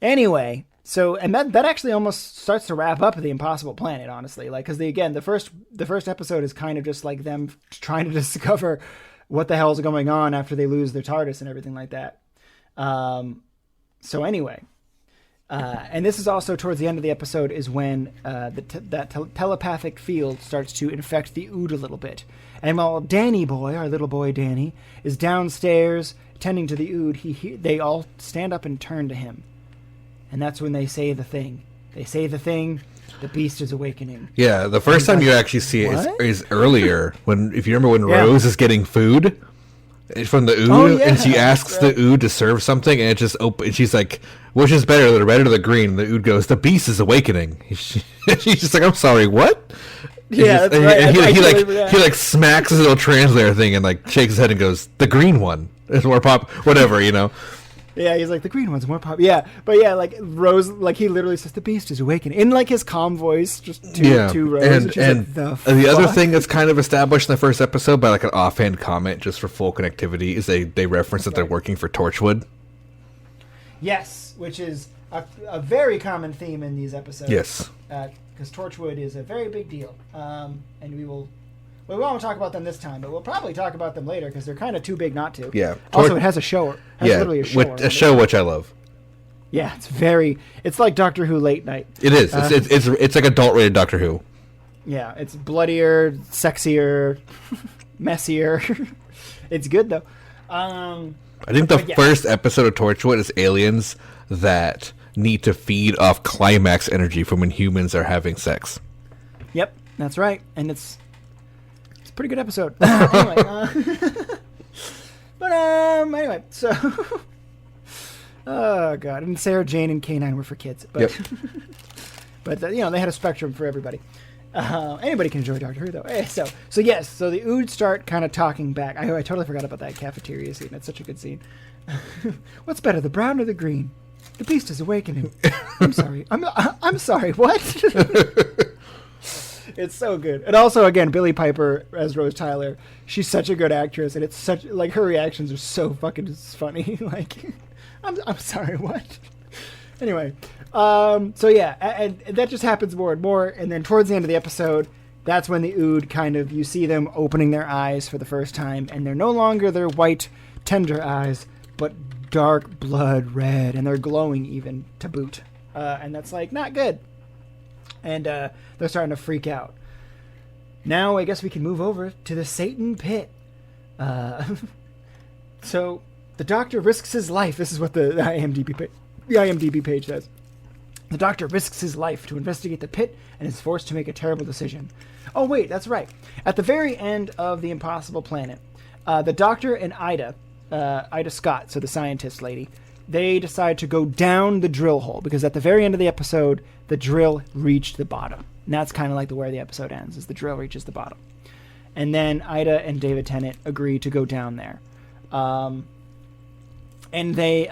anyway. So, and that actually almost starts to wrap up the Impossible Planet, honestly. Like, because the first episode is kind of just like them trying to discover what the hell is going on after they lose their TARDIS and everything like that. So anyway, and this is also towards the end of the episode is when that telepathic field starts to infect the Ood a little bit. And while Danny boy, our little boy Danny, is downstairs tending to the Ood, they all stand up and turn to him. And that's when they say the thing. They say the thing, the beast is awakening. Yeah, the first time you actually see it is earlier, if you remember when Rose is getting food from the Ood, and she asks the Ood to serve something, and it just and she's like, which is better, the red or the green? And the Ood goes, the beast is awakening. She's just like, I'm sorry, what? Yeah, that's right. And he smacks his little translator thing and like shakes his head and goes, the green one is more whatever, Yeah, he's like, the green one's more popular. Yeah, but yeah, like Rose, like he literally says the beast is awakening in like his calm voice, just to Rose. And the other thing that's kind of established in the first episode by like an offhand comment, just for full connectivity, is they reference that they're working for Torchwood. Yes, which is a very common theme in these episodes. Yes, because Torchwood is a very big deal, and we won't talk about them this time, but we'll probably talk about them later because they're kind of too big not to. Yeah. Also, it has a show. Literally a show. Which I love. Yeah, it's like Doctor Who late night. It is. It's like adult rated Doctor Who. Yeah, it's bloodier, sexier, messier. It's good though. I think the first episode of Torchwood is aliens that need to feed off climax energy from when humans are having sex. Yep, that's right, and it's a pretty good episode. Anyway, so oh god, and Sarah Jane and K9 were for kids, but but they had a spectrum for everybody. Anybody can enjoy Doctor Who though. So the Ood start kind of talking back. I totally forgot about that cafeteria scene. That's such a good scene. What's better, the brown or the green? The beast is awakening. I'm sorry. I'm sorry. What? It's so good. And also, again, Billie Piper as Rose Tyler. She's such a good actress, and it's such like her reactions are so fucking funny. Like, I'm sorry, what? Anyway, so yeah, and that just happens more and more. And then towards the end of the episode, that's when the Ood kind of you see them opening their eyes for the first time, and they're no longer their white, tender eyes, but dark blood red, and they're glowing even to boot. And that's like not good. And they're starting to freak out. Now I guess we can move over to the Satan Pit. So The doctor risks his life. This is what the IMDb page says. The doctor risks his life to investigate the pit and is forced to make a terrible decision. Oh, wait, that's right. At the very end of The Impossible Planet, the doctor and Ida Scott, so the scientist lady, they decide to go down the drill hole because at the very end of the episode, the drill reached the bottom. And that's kind of like where the episode ends, is the drill reaches the bottom. And then Ida and David Tennant agree to go down there. And they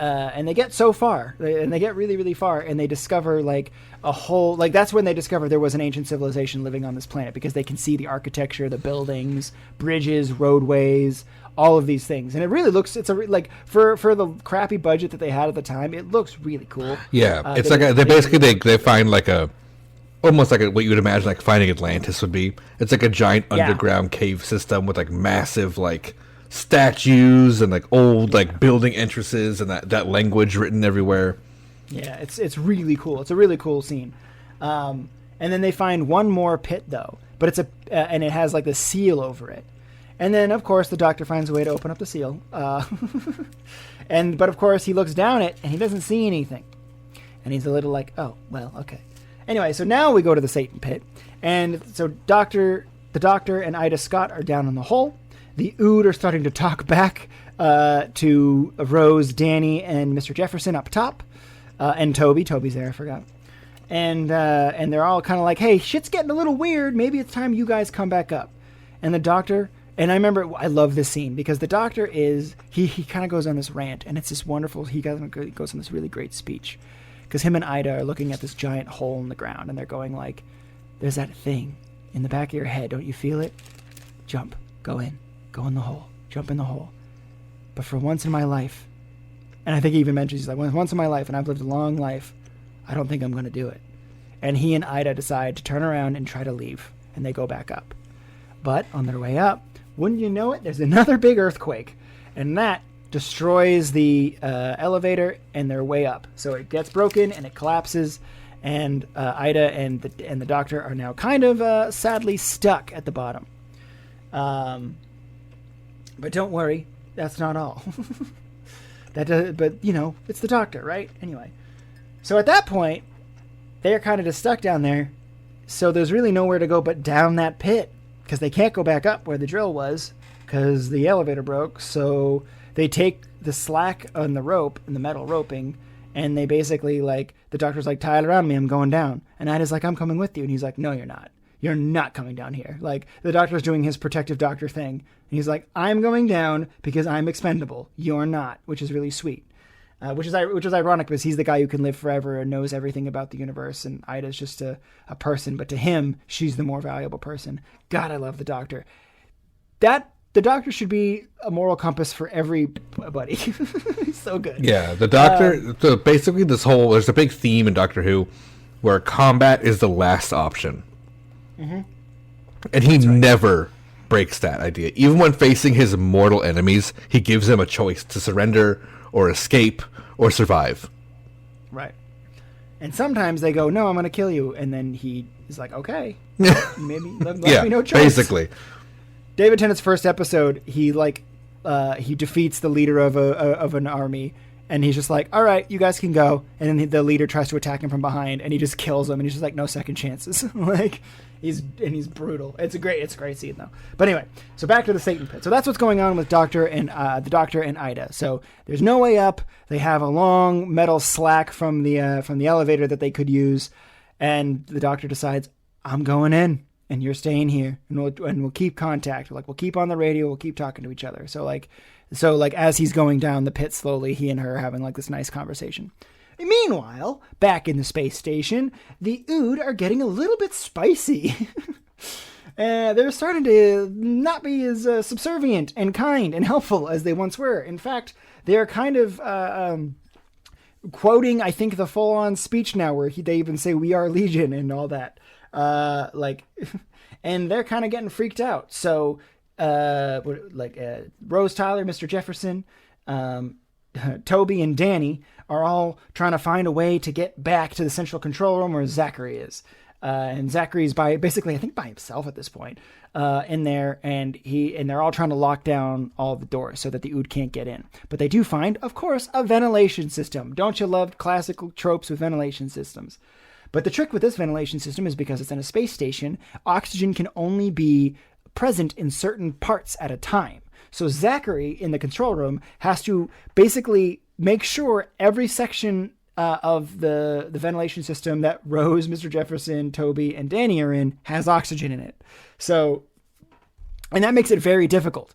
get so far, and they get really, really far, and they discover like a whole, like that's when they discover there was an ancient civilization living on this planet because they can see the architecture, the buildings, bridges, roadways, all of these things, and it really looks, it's like for the crappy budget that they had at the time, it looks really cool. Yeah, it's they find like a almost like what you would imagine like finding Atlantis would be. It's like a giant underground cave system with like massive like statues and like old like building entrances and that language written everywhere. Yeah, it's really cool. It's a really cool scene. And then they find one more pit though, but it's and it has like the seal over it. And then of course the doctor finds a way to open up the seal. But of course he looks down it and he doesn't see anything. And he's a little like, oh well, okay. Anyway, so now we go to the Satan pit, and so the doctor and Ida Scott are down in the hole. The Ood are starting to talk back to Rose, Danny, and Mr. Jefferson up top, and Toby. Toby's there, I forgot. And they're all kind of like, hey, shit's getting a little weird. Maybe it's time you guys come back up. And the doctor, and I remember, I love this scene because the doctor he kind of goes on this rant, and it's this wonderful, he goes on this really great speech. Because him and Ida are looking at this giant hole in the ground, and they're going like, there's that thing in the back of your head. Don't you feel it? Jump. Go in. Go in the hole. Jump in the hole. But for once in my life, and I think he even mentions, he's like, once in my life, and I've lived a long life, I don't think I'm going to do it. And he and Ida decide to turn around and try to leave, and they go back up. But on their way up, wouldn't you know it, there's another big earthquake, and that destroys the elevator, and they're way up. So it gets broken, and it collapses, and Ida and the doctor are now kind of sadly stuck at the bottom. But don't worry, that's not all. But you know, it's the doctor, right? Anyway, so at that point, they are kind of just stuck down there. So there's really nowhere to go but down that pit because they can't go back up where the drill was because the elevator broke. So they take the slack on the rope and the metal roping, and they basically like the doctor's like, tie it around me, I'm going down. And Ida's like, I'm coming with you. And he's like, no, you're not. You're not coming down here. Like, the doctor's doing his protective doctor thing. And he's like, I'm going down because I'm expendable. You're not, which is really sweet. Which is ironic because he's the guy who can live forever and knows everything about the universe. And Ida's just a person. But to him, she's the more valuable person. God, I love the doctor. The doctor should be a moral compass for everybody. He's so good. Yeah, the doctor... so basically there's a big theme in Doctor Who where combat is the last option. Mm-hmm. And he never breaks that idea. Even when facing his mortal enemies, he gives them a choice to surrender or escape or survive. Right. And sometimes they go, no, I'm going to kill you. And then he is like, okay, maybe let me no choice. Basically. David Tennant's first episode, he defeats the leader of an army. And he's just like, all right, you guys can go. And then the leader tries to attack him from behind, and he just kills him. And he's just like, no second chances. Like, he's brutal. It's a great scene though. But anyway, so back to the Satan pit. So that's what's going on with the doctor and Ida. So there's no way up. They have a long metal slack from the elevator that they could use, and the doctor decides, I'm going in, and you're staying here, and we'll keep contact. Like, we'll keep on the radio. We'll keep talking to each other. So as he's going down the pit slowly, he and her are having like this nice conversation. Meanwhile, back in the space station, the Ood are getting a little bit spicy. They're starting to not be as subservient and kind and helpful as they once were. In fact, they're kind of quoting, I think, the full-on speech now where they even say, we are Legion and all that. And they're kind of getting freaked out. So... Rose Tyler, Mr. Jefferson, Toby, and Danny are all trying to find a way to get back to the central control room where Zachary is. and Zachary's basically I think by himself at this point in there, and they're all trying to lock down all the doors so that the Ood can't get in. But they do find, of course, a ventilation system. Don't you love classical tropes with ventilation systems? But the trick with this ventilation system is because it's in a space station, oxygen can only be present in certain parts at a time. So Zachary in the control room has to basically make sure every section of the ventilation system that Rose, Mr. Jefferson, Toby, and Danny are in has oxygen in it. So, and that makes it very difficult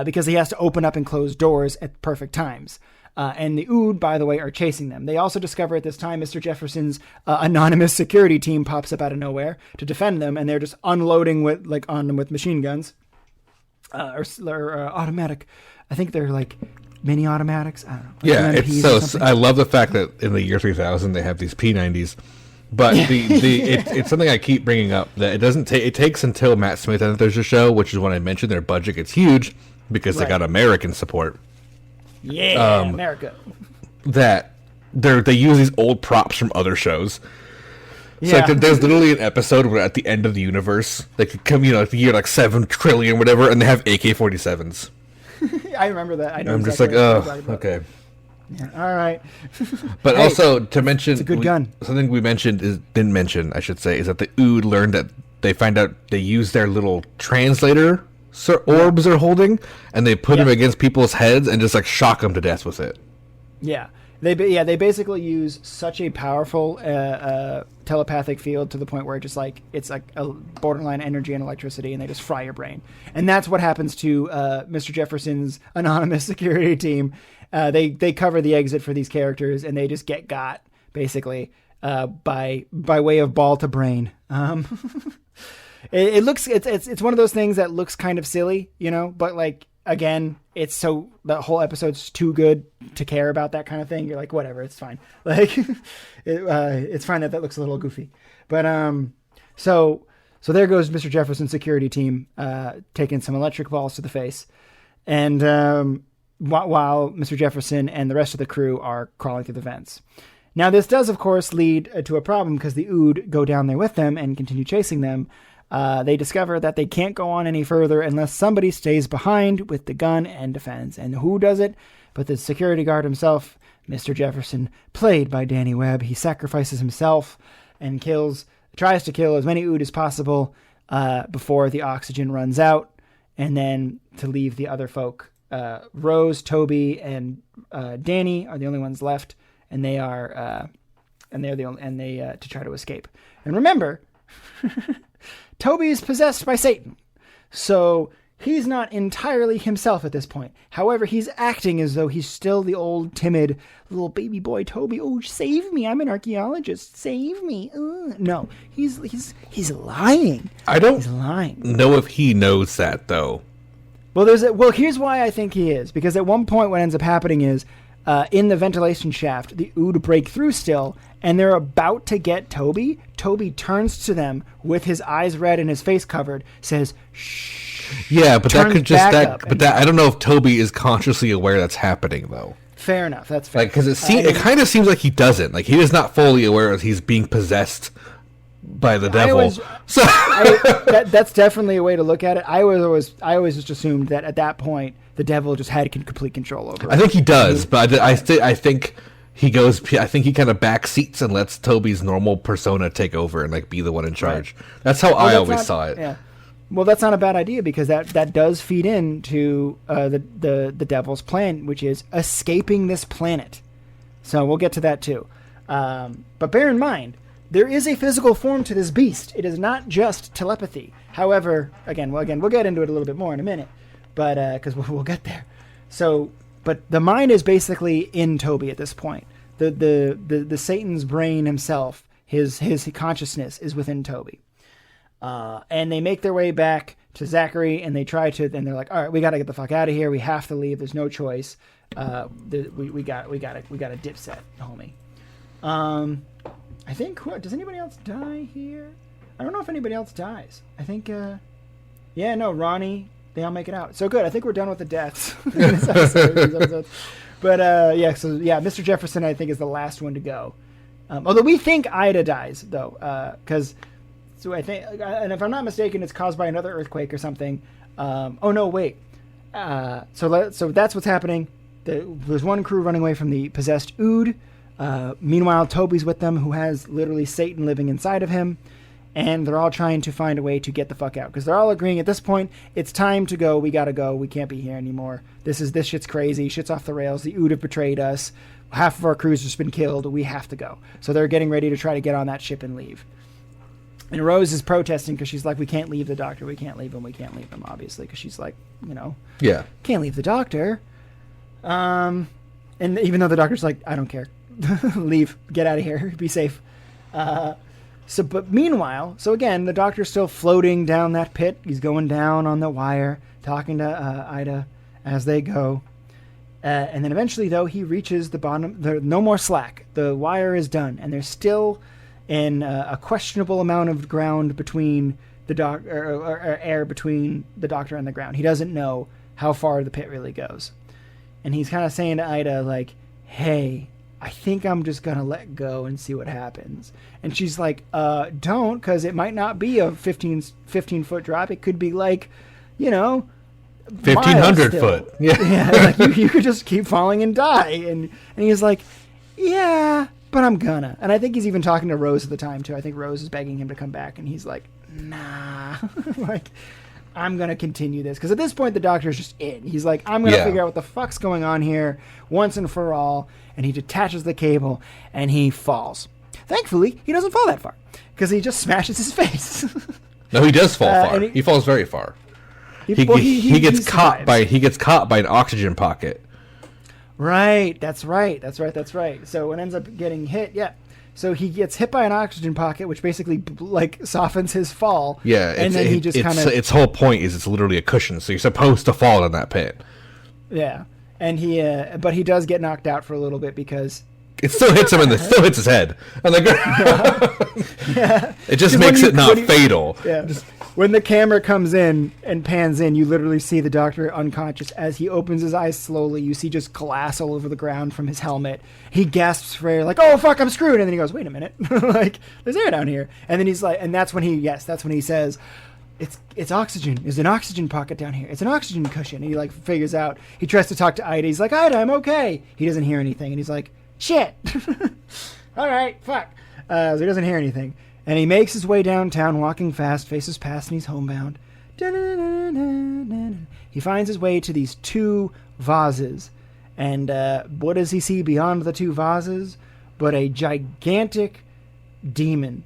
because he has to open up and close doors at perfect times. And the Ood, by the way, are chasing them. They also discover at this time Mr. Jefferson's anonymous security team pops up out of nowhere to defend them, and they're just unloading on them with machine guns or automatic. I think they're like mini automatics. I don't know. Yeah, it's so. I love the fact that in the year 3000 they have these P90s, but it's something I keep bringing up that it doesn't take. It takes until Matt Smith enters the show, which is when I mentioned their budget gets huge because they got American support. Yeah, America. That they use these old props from other shows. So there's literally an episode where at the end of the universe they could come, the year like 7 trillion, whatever, and they have AK-47s. I remember that. I know. I'm exactly just like, oh, okay. Yeah, all right. But also to mention, it's a good gun. Something we didn't mention, I should say, is that the Ood learned that they find out they use their little translator orbs they're holding, and they put them against people's heads and just like shock them to death with it. Yeah. They basically use such a powerful telepathic field to the point where it's like a borderline energy and electricity, and they just fry your brain. And that's what happens to Mr. Jefferson's anonymous security team. They cover the exit for these characters, and they just get got basically by way of ball to brain. It's one of those things that looks kind of silly, but like. Again, the whole episode's too good to care about that kind of thing. You're like, whatever, it's fine. Like, it's fine that looks a little goofy. But, so there goes Mr. Jefferson's security team, taking some electric balls to the face. And, while Mr. Jefferson and the rest of the crew are crawling through the vents. Now, this does, of course, lead to a problem because the Ood go down there with them and continue chasing them. They discover that they can't go on any further unless somebody stays behind with the gun and defends. And who does it? But the security guard himself, Mr. Jefferson, played by Danny Webb. He sacrifices himself and tries to kill as many Ood as possible before the oxygen runs out, and then to leave the other folk. Rose, Toby, and Danny are the only ones left, and they are to try to escape. And remember. Toby is possessed by Satan, so he's not entirely himself at this point. However, he's acting as though he's still the old, timid little baby boy Toby. Oh, save me! I'm an archaeologist. Save me! No, he's lying. He's lying. Know if he knows that though. Well, here's why I think he is. Because at one point, what ends up happening is in the ventilation shaft, the Ood break through still. And they're about to get Toby. Toby turns to them with his eyes red and his face covered, says, "Shh." Yeah, but that could just I don't know if Toby is consciously aware that's happening though. Fair enough. That's fair. Because it kind of seems like he doesn't. Like he is not fully aware that he's being possessed by the devil. That's definitely a way to look at it. I always just assumed that at that point the devil just had complete control over it. I think he does, but I think. I think he kind of backseats and lets Toby's normal persona take over and like be the one in charge. Right. That's how I always saw it. Yeah. Well, that's not a bad idea because that does feed into the devil's plan, which is escaping this planet. So we'll get to that too. But bear in mind, there is a physical form to this beast. It is not just telepathy. However, again, we'll get into it a little bit more in a minute, but because we'll get there. But the mind is basically in Toby at this point. The Satan's brain himself, his consciousness is within Toby. And they make their way back to Zachary, and they're like, all right, we got to get the fuck out of here. We have to leave. There's no choice. We got a dip set, homie. I think, does anybody else die here? I don't know if anybody else dies. I think, Ronnie, they all make it out. So good. I think we're done with the deaths in this episode. But, Mr. Jefferson, I think, is the last one to go. Although we think Ida dies, though, because So I think, and if I'm not mistaken, it's caused by another earthquake or something. Oh no, wait. So that's what's happening. There's one crew running away from the possessed Ood. Meanwhile, Toby's with them, who has literally Satan living inside of him, and they're all trying to find a way to get the fuck out, because they're all agreeing at this point, it's time to go. We gotta go. We can't be here anymore. This shit's crazy. Shit's off the rails. The Ood have betrayed us. Half of our crew's just been killed. We have to go. So they're getting ready to try to get on that ship and leave. And Rose is protesting because she's like, we can't leave the doctor. We can't leave him. We can't leave him, obviously, because she's like, yeah, can't leave the doctor. And even though the doctor's like, I don't care. Leave. Get out of here. Be safe. But meanwhile, so again, the doctor's still floating down that pit. He's going down on the wire, talking to Ida as they go. And then eventually, though, he reaches the bottom. No more slack. The wire is done, and there's still a questionable amount of ground between the or air between the doctor and the ground. He doesn't know how far the pit really goes, and he's kind of saying to Ida, like, "Hey, I think I'm just gonna let go and see what happens." And she's like, "Don't, because it might not be a 15 foot drop. It could be like, 1,500 foot. Yeah, like you could just keep falling and die." And he's like, "Yeah, but I'm gonna." And I think he's even talking to Rose at the time too. I think Rose is begging him to come back, and he's like, "Nah, like I'm gonna continue this." Because at this point, the doctor's just in. He's like, "I'm gonna figure out what the fuck's going on here once and for all." And he detaches the cable, and he falls. Thankfully, he doesn't fall that far, because he just smashes his face. No, he does fall far. He falls very far. He gets caught by an oxygen pocket. Right. That's right. So it ends up getting hit. Yeah. So he gets hit by an oxygen pocket, which basically softens his fall. Yeah. And then he just kind of. Its whole point is it's literally a cushion, so you're supposed to fall in that pit. Yeah. And but he does get knocked out for a little bit because it still hits him still hits his head. And it just makes it not fatal. Yeah. When the camera comes in and pans in, you literally see the doctor unconscious. As he opens his eyes slowly, you see just glass all over the ground from his helmet. He gasps for air, like, "Oh fuck, I'm screwed!" And then he goes, "Wait a minute, like there's air down here." And then he's like, and that's when he says, It's oxygen. There's an oxygen pocket down here. It's an oxygen cushion." And he figures out. He tries to talk to Ida. He's like, "Ida, I'm okay." He doesn't hear anything, and he's like, "Shit." All right, fuck. So he doesn't hear anything, and he makes his way downtown, walking fast, faces past, and he's homebound. He finds his way to these two vases, and what does he see beyond the two vases? But a gigantic demon.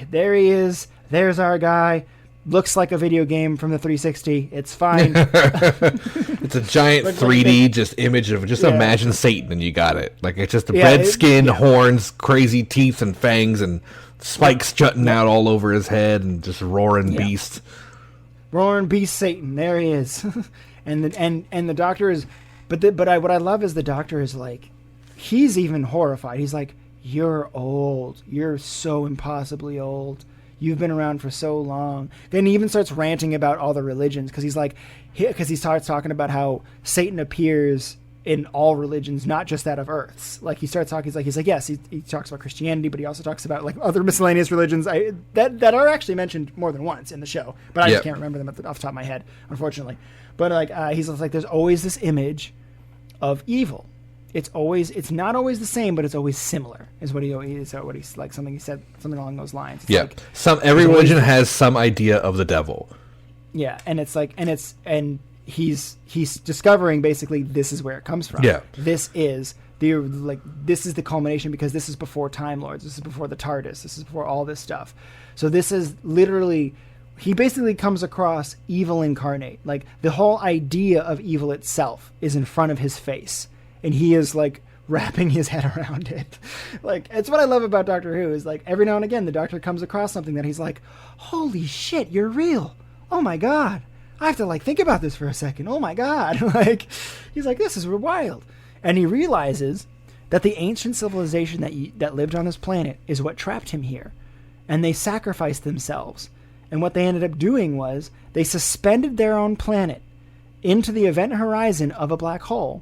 There he is. There's our guy. Looks like a video game from the 360. It's fine. It's a giant 3D just image of imagine Satan and you got it. Like it's just red skin, horns, crazy teeth and fangs and spikes jutting out all over his head and just roaring beast. Roaring beast Satan. There he is. and the doctor is what I love is the doctor is like, he's even horrified. He's like, "You're old. You're so impossibly old. You've been around for so long." Then he even starts ranting about all the religions because he starts talking about how Satan appears in all religions, not just that of Earth's. Like he starts talking, he's like, yes, he talks about Christianity, but he also talks about other miscellaneous religions that are actually mentioned more than once in the show, but I just can't remember them off the top of my head, unfortunately. But he's like, there's always this image of evil. It's not always the same, but it's always similar. Is what he's like, something he said, something along those lines. It's every religion has some idea of the devil. Yeah, and it's like, and he's discovering basically this is where it comes from. Yeah, this is the culmination, because this is before Time Lords, this is before the TARDIS, this is before all this stuff. So this is literally, he basically comes across evil incarnate. Like the whole idea of evil itself is in front of his face. And he is wrapping his head around it. It's what I love about Doctor Who is every now and again the Doctor comes across something that he's like, "Holy shit, you're real. Oh my God. I have to think about this for a second. Oh my God." He's like, "This is wild." And he realizes that the ancient civilization that lived on this planet is what trapped him here. And they sacrificed themselves. And what they ended up doing was they suspended their own planet into the event horizon of a black hole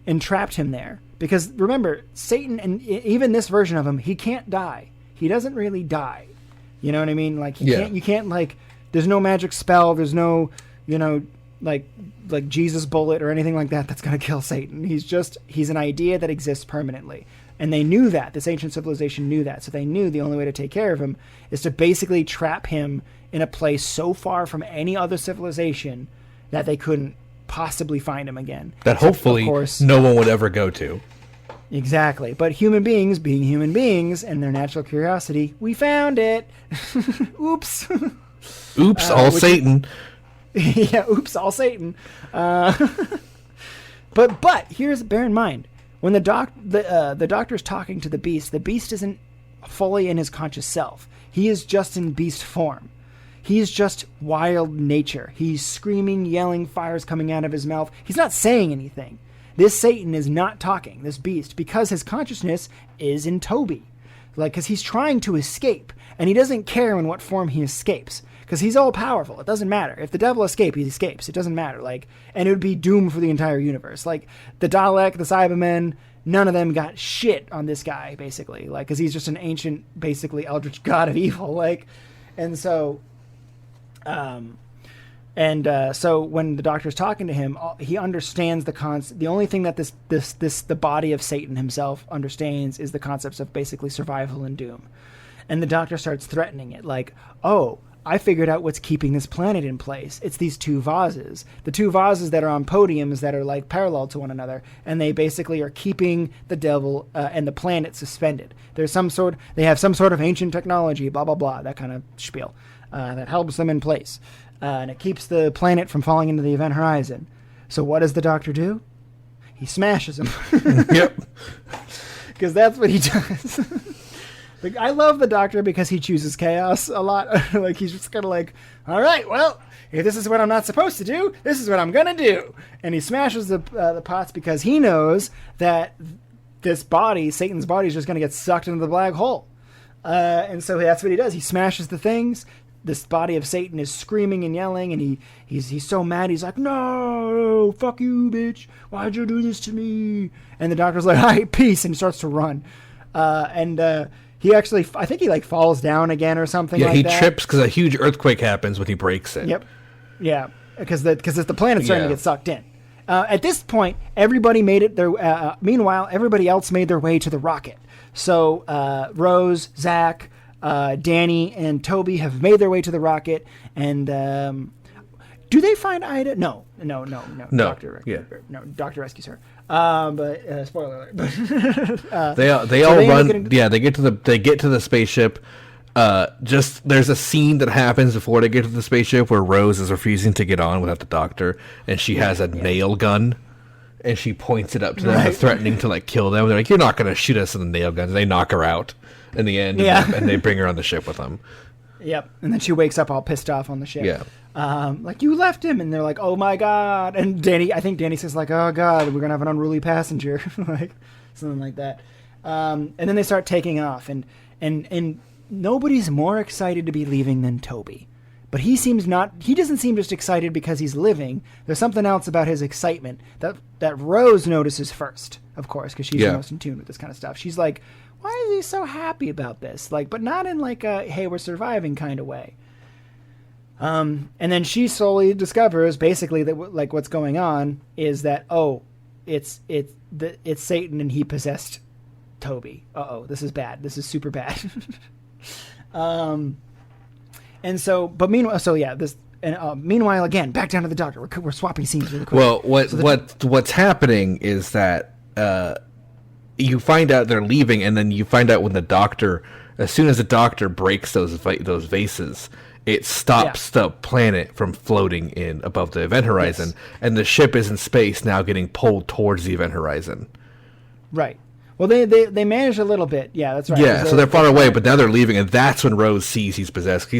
and trapped him there. Because remember, Satan, and even this version of him, he can't die. He doesn't really die. You know what I mean? Like Yeah. you can't like. There's no magic spell. There's no, like Jesus bullet or anything like that that's gonna kill Satan. He's an idea that exists permanently. And they knew that. This ancient civilization knew that. So they knew the only way to take care of him is to basically trap him in a place so far from any other civilization that they couldn't possibly find him again. That hopefully of course, no one would ever go to. Exactly. But human beings, being human beings, and their natural curiosity, we found it. Oops. Oops, all Satan. Yeah, oops, all Satan. But bear in mind, when the doctor's talking to the beast isn't fully in his conscious self. He is just in beast form. He is just wild nature. He's screaming, yelling, fire's coming out of his mouth. He's not saying anything. This Satan is not talking, this beast, because his consciousness is in Toby. Like, because he's trying to escape, and he doesn't care in what form he escapes. Because he's all powerful. It doesn't matter. If the devil escapes, he escapes. It doesn't matter. Like, and it would be doom for the entire universe. Like, the Dalek, the Cybermen, none of them got shit on this guy, basically. Like, because he's just an ancient, basically, eldritch god of evil. Like, and so... So when the doctor's talking to him, he understands the only thing that the body of Satan himself understands is the concepts of basically survival and doom. And the doctor starts threatening it, like, oh, I figured out what's keeping this planet in place. It's these two vases. The two vases that are on podiums that are like parallel to one another, and they basically are keeping the devil and the planet suspended. They have some sort of ancient technology, blah, blah, blah, that kind of spiel that helps them in place. And it keeps the planet from falling into the event horizon. So what does the doctor do? He smashes him. Yep. Because that's what he does. Like, I love the doctor because he chooses chaos a lot. Like, he's just kind of like, all right, well, if this is what I'm not supposed to do, this is what I'm going to do. And he smashes the pots because he knows that this body, Satan's body, is just going to get sucked into the black hole. And so that's what he does. He smashes the things. This body of Satan is screaming and yelling, and he's so mad. He's like, no, fuck you, bitch. Why'd you do this to me? And the doctor's like, all right, peace, and he starts to run. He actually, I think he like falls down again or something like that. Yeah, he trips because a huge earthquake happens when he breaks it. Yep. Yeah, because the planet's starting to get sucked in. At this point, everybody made it their. Meanwhile, everybody else made their way to the rocket. So Rose, Zach, Danny, and Toby have made their way to the rocket. And do they find Ida? No. Doctor rescues her. But spoiler alert. They all run. They get to the spaceship. There's a scene that happens before they get to the spaceship where Rose is refusing to get on without the doctor, and she has a nail gun, and she points it up to them, threatening to like kill them. They're like, "You're not going to shoot us with the nail guns." And they knock her out in the end, and they bring her on the ship with them. Yep, and then she wakes up all pissed off on the ship. Yeah. Like, you left him, and they're like, oh my god. And I think Danny says like, oh god, we're gonna have an unruly passenger, like something like that. And then they start taking off, and nobody's more excited to be leaving than Toby. But he doesn't seem just excited because he's living. There's something else about his excitement that Rose notices first, of course, because she's the most in tune with this kind of stuff. She's like, why is he so happy about this? Like, but not in like a, hey, we're surviving kind of way. And then she slowly discovers basically that like what's going on is that, it's Satan and he possessed Toby. This is bad. This is super bad. And so, but meanwhile, again, back down to the doctor. We're swapping scenes really quick. Well, what's happening is that you find out they're leaving, and then you find out when the doctor, as soon as the doctor breaks those vases, it stops the planet from floating in above the event horizon, and the ship is in space now, getting pulled towards the event horizon. Right. Well, they managed a little bit. Yeah, that's right. Yeah, so they're far away, but now they're leaving, and that's when Rose sees he's possessed.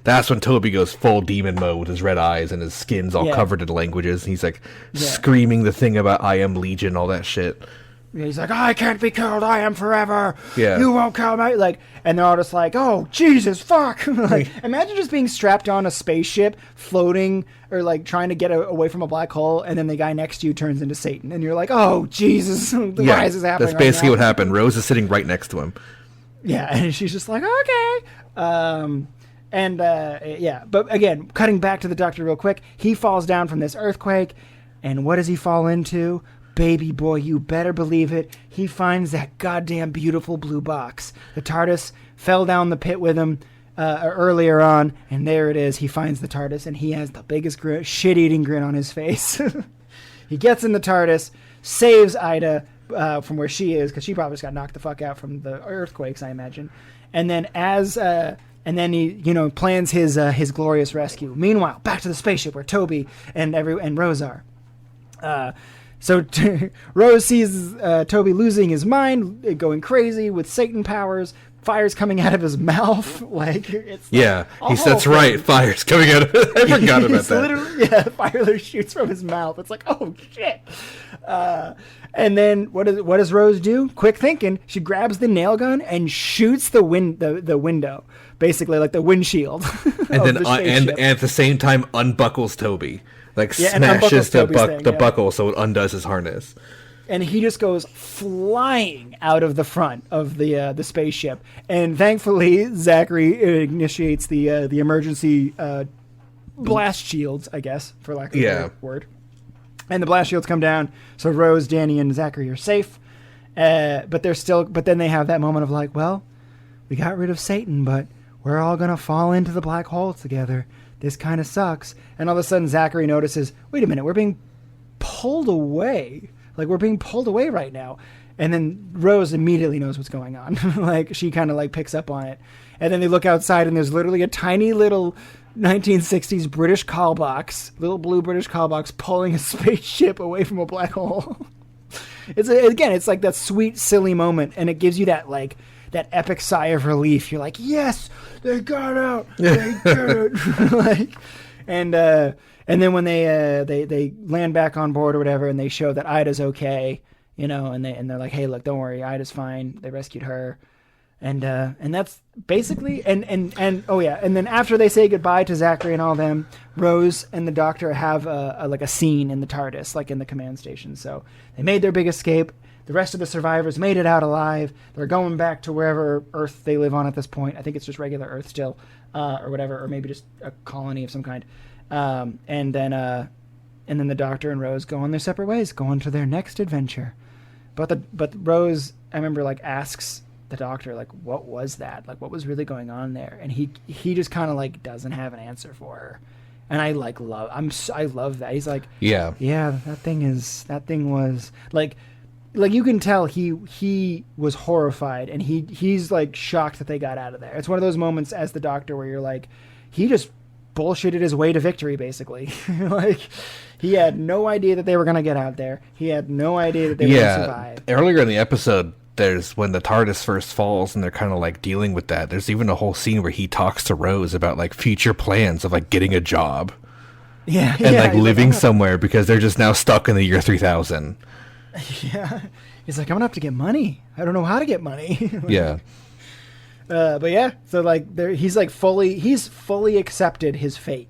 That's when Toby goes full demon mode with his red eyes and his skin's all covered in languages. And he's like screaming the thing about I am Legion, all that shit. Yeah, he's like, I can't be killed. I am forever. Yeah. You won't kill me. Like, and they're all just like, oh, Jesus, fuck. Like, imagine just being strapped on a spaceship, floating, or like trying to get away from a black hole, and then the guy next to you turns into Satan, and you're like, oh, Jesus, why is this happening? That's basically right what happened. Rose is sitting right next to him. Yeah, and she's just like, okay. Yeah, but again, cutting back to the Doctor real quick, he falls down from this earthquake, and what does he fall into? Baby boy, you better believe it. He finds that goddamn beautiful blue box. The TARDIS fell down the pit with him earlier on, and there it is. He finds the TARDIS, and he has the biggest shit-eating grin on his face. He gets in the TARDIS, saves Ida from where she is, because she probably just got knocked the fuck out from the earthquakes, I imagine. And then and then he, plans his glorious rescue. Meanwhile, back to the spaceship where Toby and Rose are. So Rose sees Toby losing his mind, going crazy with Satan powers. Fire's coming out of his mouth. That's right. Fire's coming out of it. I forgot about that. Fire shoots from his mouth. It's like, oh shit. And then what does Rose do? Quick thinking. She grabs the nail gun and shoots the window, basically like the windshield. And then and at the same time unbuckles Toby, smashes the buckle so it undoes his harness. And he just goes flying out of the front of the spaceship. And thankfully, Zachary initiates the emergency blast shields, I guess, for lack of a better word. And the blast shields come down, so Rose, Danny, and Zachary are safe. But then they have that moment of like, well, we got rid of Satan, but we're all gonna fall into the black hole together. This kind of sucks. And all of a sudden, Zachary notices, wait a minute, we're being pulled away. Like, we're being pulled away right now. And then Rose immediately knows what's going on. She kind of picks up on it. And then they look outside, and there's literally a tiny little 1960s British call box, little blue British call box, pulling a spaceship away from a black hole. It's like that sweet, silly moment, and it gives you that epic sigh of relief. You're like, yes, they got out. They did it. And then when they land back on board or whatever, and they show that Ida's okay, and they're like, hey, look, don't worry, Ida's fine. They rescued her. And that's basically, and oh yeah, and then after they say goodbye to Zachary and all them, Rose and the Doctor have a scene in the TARDIS, in the command station. So they made their big escape. The rest of the survivors made it out alive. They're going back to wherever Earth they live on at this point. I think it's just regular Earth still, or whatever, or maybe just a colony of some kind. And then the Doctor and Rose go on their separate ways, go on to their next adventure. But Rose, I remember, asks the Doctor, what was that? What was really going on there? And he just kind of doesn't have an answer for her. And I love that. He's like, yeah, that thing was you can tell he was horrified, and he's shocked that they got out of there. It's one of those moments as the Doctor where you're like, he just bullshitted his way to victory, basically. He had no idea that they were going to get out there. He had no idea that they were going to survive. Earlier in the episode, there's when the TARDIS first falls and they're kind of dealing with that. There's even a whole scene where he talks to Rose about future plans of getting a job. Yeah. And living somewhere because they're just now stuck in the year 3000. Yeah. He's like, I'm going to have to get money. I don't know how to get money. Yeah. But yeah, so he's fully accepted his fate,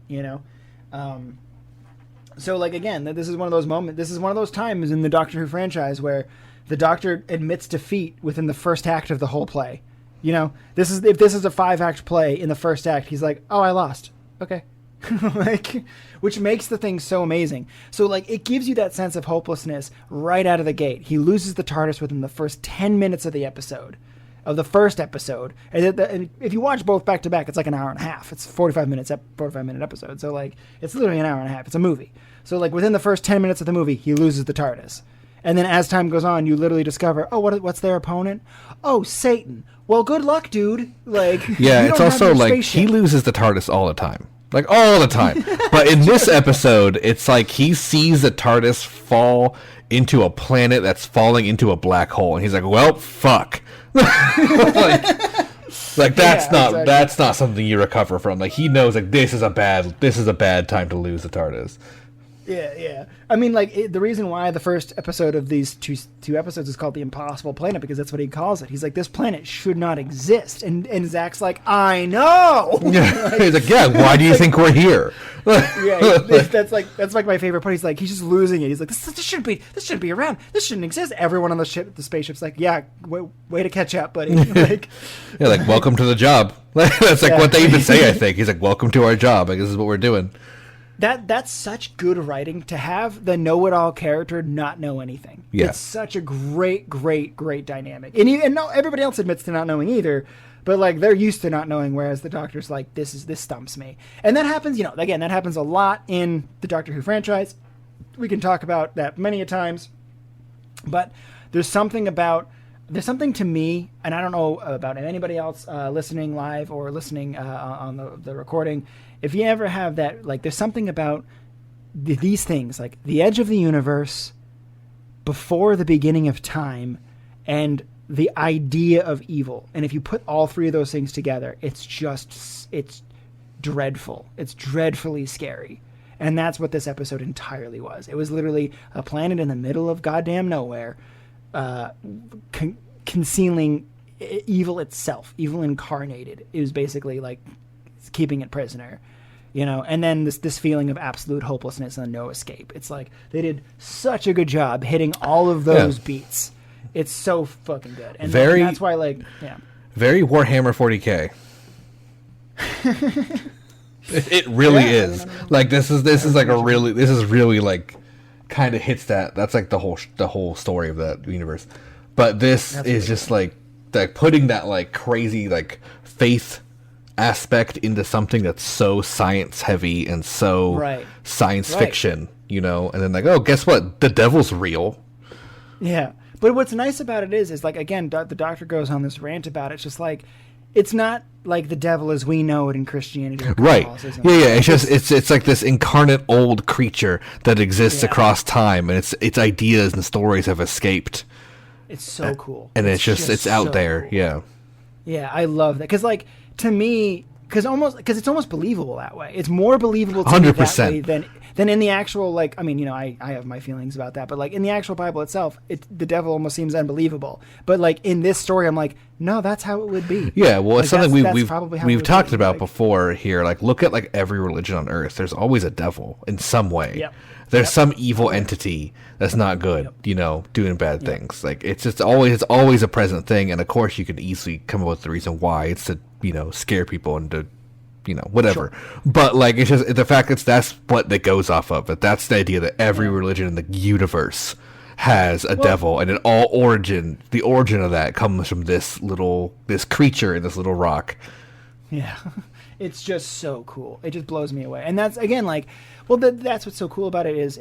So again, this is one of those moments. This is one of those times in the Doctor Who franchise where the Doctor admits defeat within the first act of the whole play. If this is a 5-act play, in the first act, he's like, oh, I lost. Okay. Which makes the thing so amazing. So it gives you that sense of hopelessness right out of the gate. He loses the TARDIS within the first 10 minutes of the episode. Of the first episode, and if you watch both back to back, it's an hour and a half. It's 45-minute episode, so it's literally an hour and a half. It's a movie. So within the first 10 minutes of the movie, he loses the TARDIS, and then as time goes on, you literally discover, oh, what's their opponent? Oh, Satan. Well, good luck, dude. Yeah, it's also he loses the TARDIS all the time. All the time. But in this episode, it's he sees the TARDIS fall into a planet that's falling into a black hole, and he's like, well, fuck. That's not something you recover from. He knows this is a bad time to lose the TARDIS. Yeah. I mean, like the reason why the first episode of these two episodes is called the Impossible Planet, because that's what he calls it. He's like, this planet should not exist, and Zach's like, I know. He's like, yeah. Why do you think we're here? Yeah, that's like my favorite part. He's just losing it. He's like, this shouldn't be around. This shouldn't exist. Everyone on the spaceship's like, yeah, way to catch up, buddy. Like, yeah, like welcome to the job. That's like what they even say. I think he's like, welcome to our job. Like this is what we're doing. That's such good writing to have the know-it-all character not know anything. Yeah. It's such a great dynamic. And no, everybody else admits to not knowing either, but like they're used to not knowing, whereas the Doctor's like, this stumps me. And that happens, again, that happens a lot in the Doctor Who franchise. We can talk about that many a times, but there's something to me, and I don't know about anybody else listening live or listening on the recording. If you ever have that, like, there's something about these things, like the edge of the universe, before the beginning of time, and the idea of evil. And if you put all three of those things together, it's dreadful. It's dreadfully scary. And that's what this episode entirely was. It was literally a planet in the middle of goddamn nowhere, concealing evil itself, evil incarnated. It was basically like keeping it prisoner, and then this feeling of absolute hopelessness and no escape. It's like they did such a good job hitting all of those beats. It's so fucking good. And that's why, very Warhammer 40K. It really is. Like this is really like kind of hits that. That's like the whole story of that universe. But this is just like putting that like crazy like faith aspect into something that's so science heavy and so science fiction, and then like, oh, guess what? The devil's real. Yeah. But what's nice about it is like, again, the Doctor goes on this rant about it. It's just like, it's not like the devil as we know it in Christianity or Catholicism. Yeah. It's just it's like this incarnate old creature that exists across time, and its ideas and stories have escaped. It's so cool. And it's out so there. Cool. Yeah, I love that. Because, like, to me, because it's almost believable that way. It's more believable to 100%. Me that way than in the actual, like, I mean, I have my feelings about that. But, like, in the actual Bible itself, the devil almost seems unbelievable. But, like, in this story, I'm like, no, that's how it would be. Yeah, well, it's something we've talked about before here. Like, look at, like, every religion on Earth. There's always a devil in some way. Yep. There's some evil entity that's not good, doing bad things. Like it's always a present thing, and of course you could easily come up with the reason why. It's to scare people and to whatever. Sure. But like it's just the fact that's what it goes off of. That's the idea that every religion in the universe has a devil, and the origin of that comes from this creature in this little rock. Yeah. It's just so cool. It just blows me away. And that's, again, like, well, that's what's so cool about it is,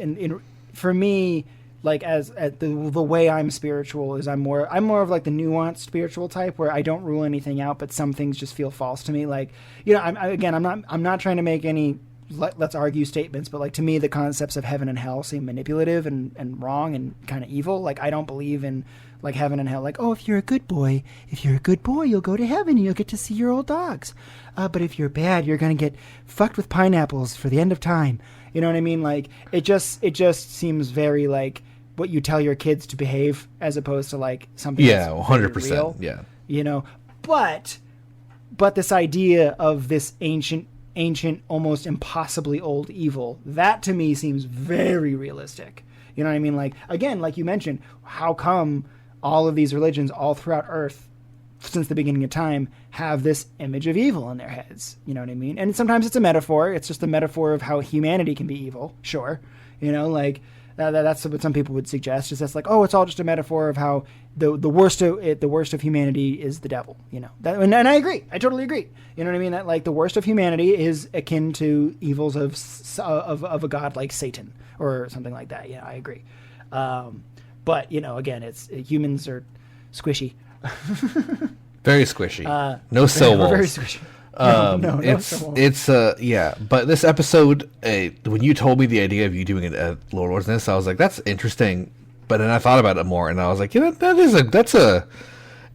for me, like, as the way I'm spiritual is I'm more of, like, the nuanced spiritual type where I don't rule anything out, but some things just feel false to me. Like, I'm not trying to make any let's argue statements, but, like, to me, the concepts of heaven and hell seem manipulative and wrong and kind of evil. Like, I don't believe in, like, heaven and hell. Like, oh, if you're a good boy, you'll go to heaven and you'll get to see your old dogs. But if you're bad, you're going to get fucked with pineapples for the end of time. You know what I mean? Like, it just seems very, like, what you tell your kids to behave as opposed to, like, something that's 100%. Real, yeah. But this idea of this ancient, almost impossibly old evil, that to me seems very realistic. You know what I mean? Like, again, like you mentioned, how come all of these religions all throughout Earth since the beginning of time have this image of evil in their heads? You know what I mean? And sometimes it's a metaphor. It's just a metaphor of how humanity can be evil. Sure. Like that's what some people would suggest. Is that's like, oh, it's all just a metaphor of how the worst of humanity is the devil. And I agree. I totally agree. You know what I mean? That, like, the worst of humanity is akin to evils of a god like Satan or something like that. Yeah, I agree. But again, humans are squishy. Very squishy. No soul. Very squishy. But this episode, when you told me the idea of you doing it at Lord Lord's Nest, I was like, that's interesting. But then I thought about it more, and I was like,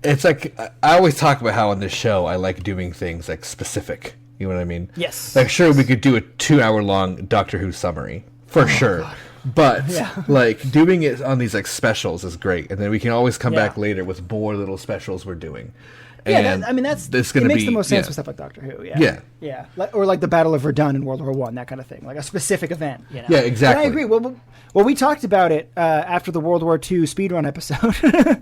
it's like, I always talk about how on this show I like doing things like specific. You know what I mean? Yes. Like, sure, we could do a 2-hour long Doctor Who summary. for sure. God. But Yeah. like doing it on these like specials is great, and then we can always come Yeah. back later with more little specials we're doing. Yeah, And that's this it gonna makes be the most sense yeah. with stuff like Doctor Who. Yeah, Yeah. yeah, or like the Battle of Verdun in World War One, that kind of thing, like a specific event. You know? Yeah, exactly. And I agree. Well, we talked about it after the World War II speedrun episode.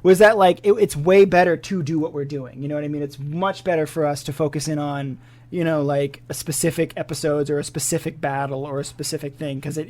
Was that like it's way better to do what we're doing? You know what I mean? It's much better for us to focus in on, you know, like a specific episodes or a specific battle or a specific thing, because it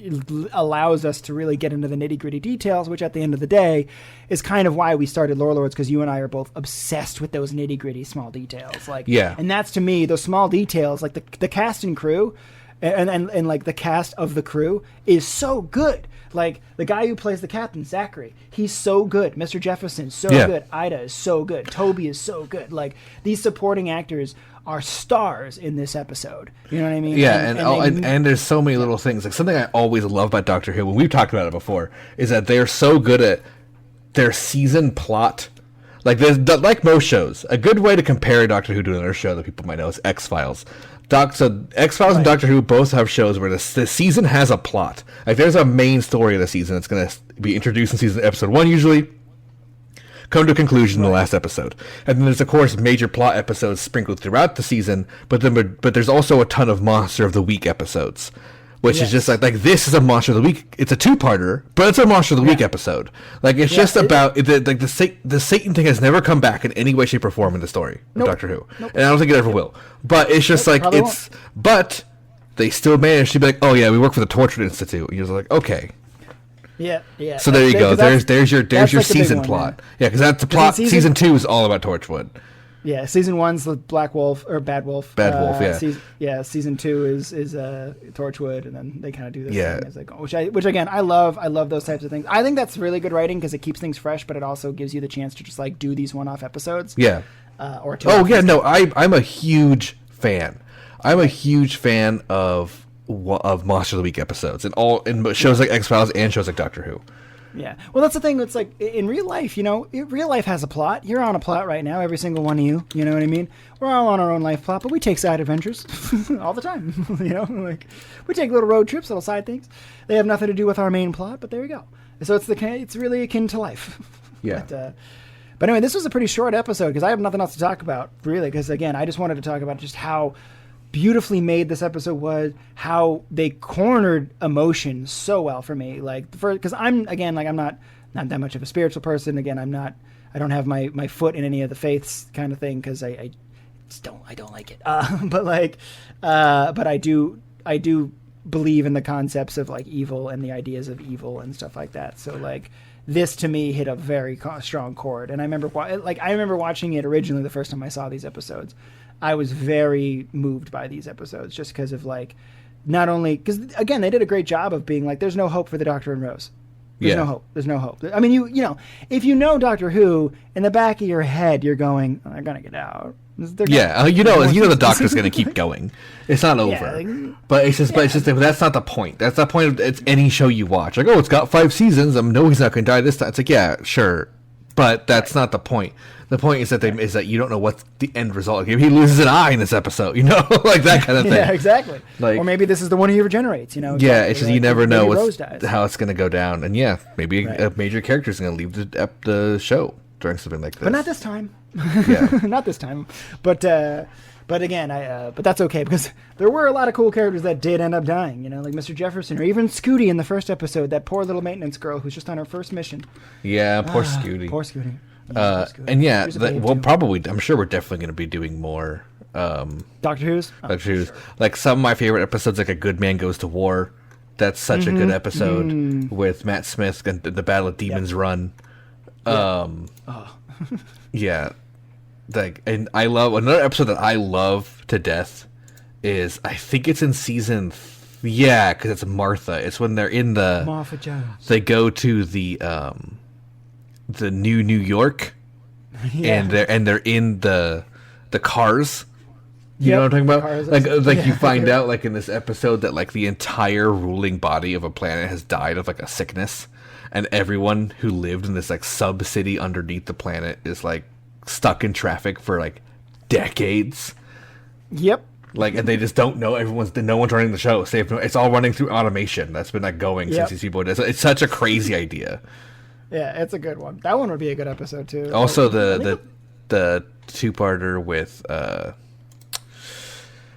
allows us to really get into the nitty gritty details, which at the end of the day is kind of why we started Lore Lords, because you and I are both obsessed with those nitty gritty small details. Like, Yeah. and that's to me, those small details, like the cast and crew and like the cast of the crew is so good. Like the guy who plays the captain, Zachary, he's so good. Mr. Jefferson, so Yeah. good. Ida is so good. Toby is so good. Like these supporting actors are stars in this episode. You know what I mean? Yeah, they- and there's so many little things. Like something I always love about Doctor Who, when we've talked about it before, is that they're so good at their season plot. Like like most shows, a good way to compare Doctor Who to another show that people might know is X-Files. So X-Files and Doctor Who both have shows where the season has a plot. Like there's a main story of the season that's going to be introduced in season episode 1 usually, come to a conclusion in the last episode. And then there's of course major plot episodes sprinkled throughout the season, but there's also a ton of Monster of the Week episodes, which is just like this is a Monster of the Week. It's a two-parter, but it's a Monster of the Week episode. Like it's just about the Satan thing has never come back in any way, shape, or form in the story of Doctor Who, and I don't think it ever will. But it's just like probably it's. But they still managed to be like, oh yeah, we work for the Torchwood Institute. And you're just like, okay. Yeah. So there you go. 'cause There's your like the big season one, plot. Yeah, because that's the plot. Season 2 is all about Torchwood. Yeah, season 1's the Black Wolf or Bad Wolf. Bad Wolf, yeah. Season 2 is Torchwood, and then they kind of do this Yeah. thing as they go, which again I love. I love those types of things. I think that's really good writing because it keeps things fresh, but it also gives you the chance to just like do these one-off episodes. Yeah. Or two. Oh yeah, no, I'm a huge fan. I'm a huge fan of Monster of the Week episodes and all in shows like X-Files and shows like Doctor Who. Yeah. Well, that's the thing. It's like in real life, you know, real life has a plot. You're on a plot right now, every single one of you. You know what I mean? We're all on our own life plot, but we take side adventures all the time. You know, like we take little road trips, little side things. They have nothing to do with our main plot, but there you go. So it's really akin to life. Yeah. But anyway, this was a pretty short episode because I have nothing else to talk about, really. Because again, I just wanted to talk about just how beautifully made this episode was, how they cornered emotion so well for me. Like, because I'm not that much of a spiritual person. Again, I don't have my foot in any of the faiths kind of thing because I don't like it. But I do believe in the concepts of like evil and the ideas of evil and stuff like that. So like this to me hit a very strong chord. And I remember watching it originally the first time I saw these episodes. I was very moved by these episodes just because of like, not only because again they did a great job of being like, there's no hope for the Doctor and Rose. There's no hope. There's no hope. I mean, you know, if you know Doctor Who, in the back of your head, you're going, oh, they're gonna get out. You know the Doctor's gonna keep going. It's not over. But it's just that's not the point. That's the point of it's any show you watch. Like, oh, it's got 5 seasons. I know he's not gonna die this time. It's like, yeah, sure, but that's not the point. The point is that you don't know what's the end result. Maybe he loses an eye in this episode, you know, like that kind of thing. Yeah, exactly. Like, or maybe this is the one he regenerates, you know. Yeah, exactly. it's just you never know how it's going to go down, and yeah, maybe a major character is going to leave the show during something like this. But not this time. Yeah, not this time. But again, but that's okay because there were a lot of cool characters that did end up dying, you know, like Mr. Jefferson or even Scooty in the first episode. That poor little maintenance girl who's just on her first mission. Yeah, poor Scooty. Poor Scooty. And yeah, I'm sure we're definitely going to be doing more Doctor Who's. Like some of my favorite episodes, like A Good Man Goes to War. That's such a good episode with Matt Smith and the Battle of Demons Run. Yeah, like, and I love another episode that I love to death is I think it's in season. Yeah, because it's Martha. It's when they're in the Martha Jones. They go to the New York, and they're in the cars. You know what I'm talking about? Like you find out like in this episode that like the entire ruling body of a planet has died of like a sickness, and everyone who lived in this like sub city underneath the planet is like stuck in traffic for like decades. Yep. Like, and they just don't know. No one's running the show. So it's all running through automation. That's been like going since these people did. It's such a crazy idea. Yeah, it's a good one. That one would be a good episode too. Also, the two-parter with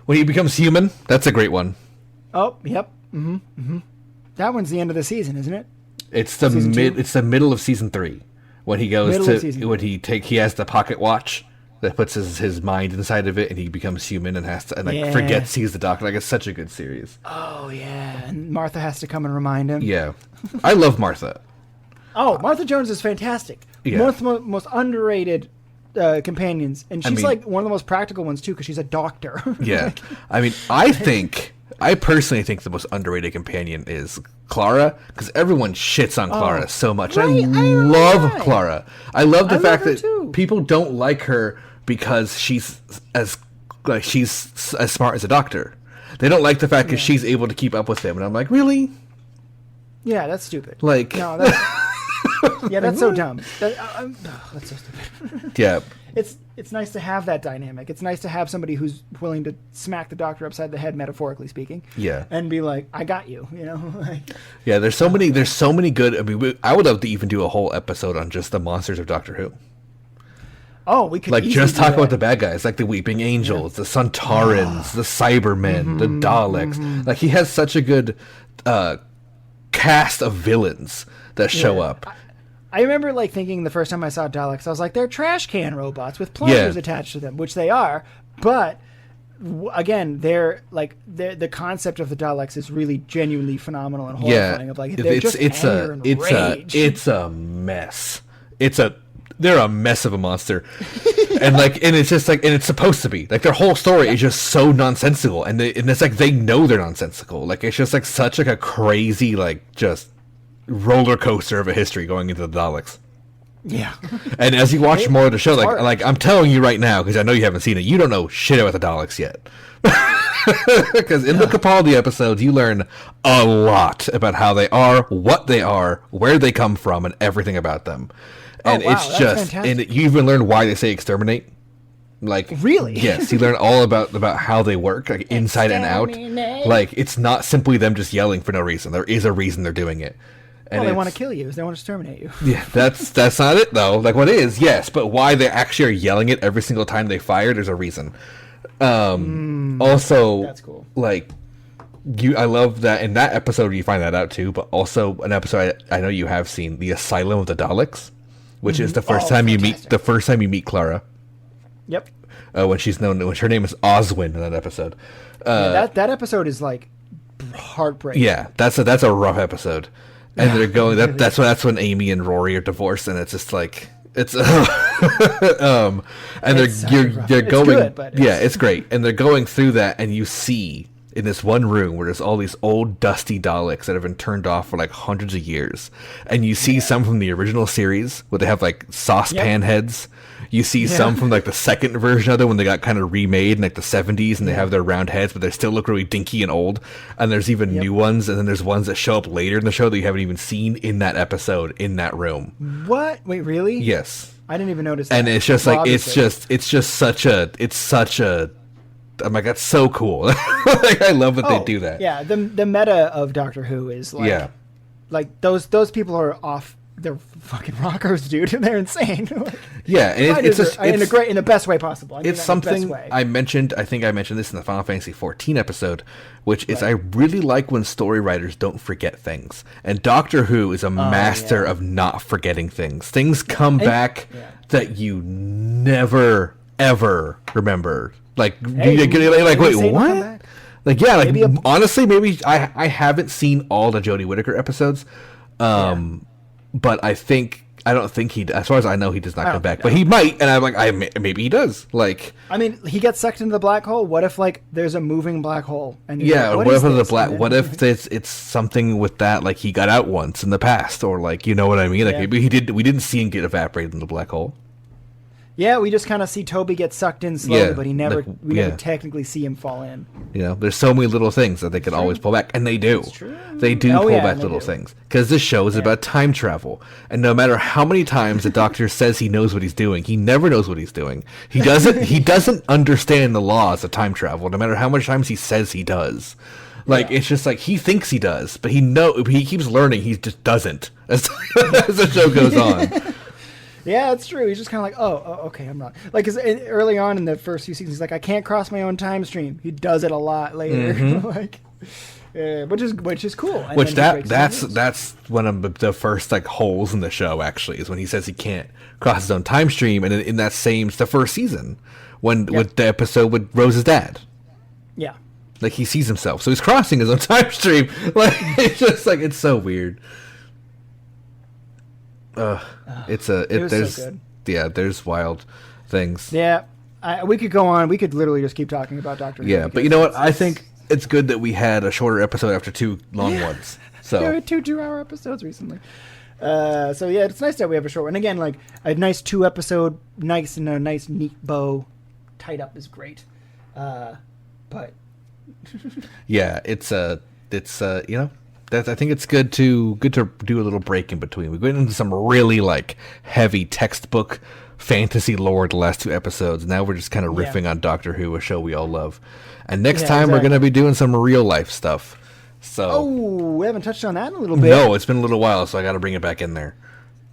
when he becomes human. That's a great one. Oh, yep. That one's the end of the season, isn't it? It's the It's the middle of season 3 when he goes he has the pocket watch that puts his mind inside of it, and he becomes human and has to forgets he's the Doctor. Like, it's such a good series. Oh yeah, and Martha has to come and remind him. Yeah, I love Martha. Oh, Martha Jones is fantastic. Yeah. Most underrated companions, and she's like one of the most practical ones too, because she's a doctor. Yeah, I mean, I personally think the most underrated companion is Clara, because everyone shits on Clara so much. Right, I love right. Clara. I love the fact that too. people don't like her because she's as smart as a doctor. They don't like the fact that she's able to keep up with them, and I'm like, really? Yeah, that's stupid. Like, no, that's that's so dumb. That's so stupid. Yeah. It's nice to have that dynamic. It's nice to have somebody who's willing to smack the Doctor upside the head, metaphorically speaking. Yeah. And be like, I got you, you know? Yeah, there's so many good, I mean, I would love to even do a whole episode on just the monsters of Doctor Who. Oh, we could like just talk about the bad guys, like the Weeping Angels, the Sontarans, the Cybermen, the Daleks. Like, he has such a good cast of villains that show up. I remember like thinking the first time I saw Daleks, I was like, they're trash can robots with plungers attached to them, which they are. But again, the concept of the Daleks is really genuinely phenomenal and horrifying. Of like, they're just anger and rage. It's a mess. They're a mess of a monster, and it's just like, and it's supposed to be like their whole story is just so nonsensical, and it's like they know they're nonsensical. Like, it's just like such like a crazy just roller coaster of a history going into the Daleks. Yeah. And as you watch more of the show, like I'm telling you right now, because I know you haven't seen it, you don't know shit about the Daleks yet. Because in the Capaldi episodes, you learn a lot about how they are, what they are, where they come from, and everything about them. And it's just, fantastic. And you even learn why they say exterminate. Like, really? Yes, you learn all about how they work, like inside and out. Like, it's not simply them just yelling for no reason. There is a reason they're doing it. And they want to kill you. They want to exterminate you. Yeah, that's not it though. Like, what is, yes, but why they actually are yelling it every single time they fire, there's a reason. Also, that's cool. Like, I love that in that episode you find that out too. But also an episode I know you have seen, the Asylum of the Daleks, which is the first time you meet Clara. Yep. When her name is Oswin in that episode. That episode is like heartbreaking. Yeah, that's a rough episode. And they're going. That's when Amy and Rory are divorced, and it's just like it's. And they're going. Good, but it's great, and they're going through that, and you see in this one room where there's all these old dusty Daleks that have been turned off for like hundreds of years, and you see some from the original series where they have like saucepan heads. You see some from like the second version of it when they got kind of remade in like the 70s, and they have their round heads, but they still look really dinky and old. And there's even new ones, and then there's ones that show up later in the show that you haven't even seen in that episode in that room. What? Wait, really? Yes. I didn't even notice that. And it's just like it's just such a I'm like, that's so cool. Like, I love that they do that. Yeah, the meta of Doctor Who is like like those people are off. They're fucking rockers, dude. They're insane. Yeah, and it's in the best way possible. It's something I mentioned. I think I mentioned this in the Final Fantasy XIV episode, which is I really like when story writers don't forget things. And Doctor Who is a master of not forgetting things. Things come back that you never ever remember. Like, wait, what? Like, yeah, like honestly, maybe I haven't seen all the Jodie Whittaker episodes. But I don't think he, as far as I know, he does not come back. But he might, and I'm like, maybe he does. Like, I mean, he gets sucked into the black hole. What if like there's a moving black hole? And what if it's something with that? Like, he got out once in the past, or like, you know what I mean? Like, maybe we didn't see him get evaporated in the black hole. Yeah, we just kind of see Toby get sucked in slowly, Yeah, but we never yeah. technically see him fall in. You know, there's so many little things that they can always pull back, and they do. true. They do Oh, pull yeah, back and they little do. things because this show is about time travel, and no matter how many times the Doctor says he knows what he's doing, he never knows what he's doing. He doesn't. He doesn't understand the laws of time travel, no matter how much times he says he does. Like it's just like he thinks he does, but he keeps learning. He just doesn't as the show goes on. Yeah, that's true. He's just kind of like, oh, okay, I'm wrong. Like, 'cause early on in the first few seasons, he's like, I can't cross my own time stream. He does it a lot later, like, which is cool. And Which then he breaks the news. that's one of the first like holes in the show. Actually, is when he says he can't cross his own time stream, and in that the first season with the episode with Rose's dad. Yeah. Like he sees himself, so he's crossing his own time stream. Like it's just like it's so weird. There's so good. there's wild things. Yeah, we could go on. We could literally just keep talking about Doctor Who. Yeah, but you know what? I think it's good that we had a shorter episode after 2 long ones. So we had 2-hour episodes recently. So yeah, it's nice that we have a short one. Again, like a nice 2-episode, nice and a nice neat bow, tied up is great. But yeah, it's you know. I think it's good to do a little break in between. We went into some really like heavy textbook fantasy lore the last 2 episodes. Now we're just kind of riffing on Doctor Who, a show we all love. And next time we're going to be doing some real life stuff. So we haven't touched on that in a little bit. No, it's been a little while, so I got to bring it back in there.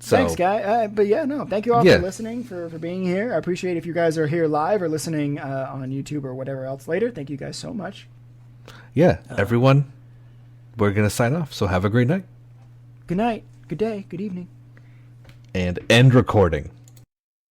So, thanks, guy. But yeah, no, thank you all for listening, for being here. I appreciate if you guys are here live or listening on YouTube or whatever else later. Thank you guys so much. Yeah, everyone. We're going to sign off, so have a great night. Good night, good day, good evening. And end recording.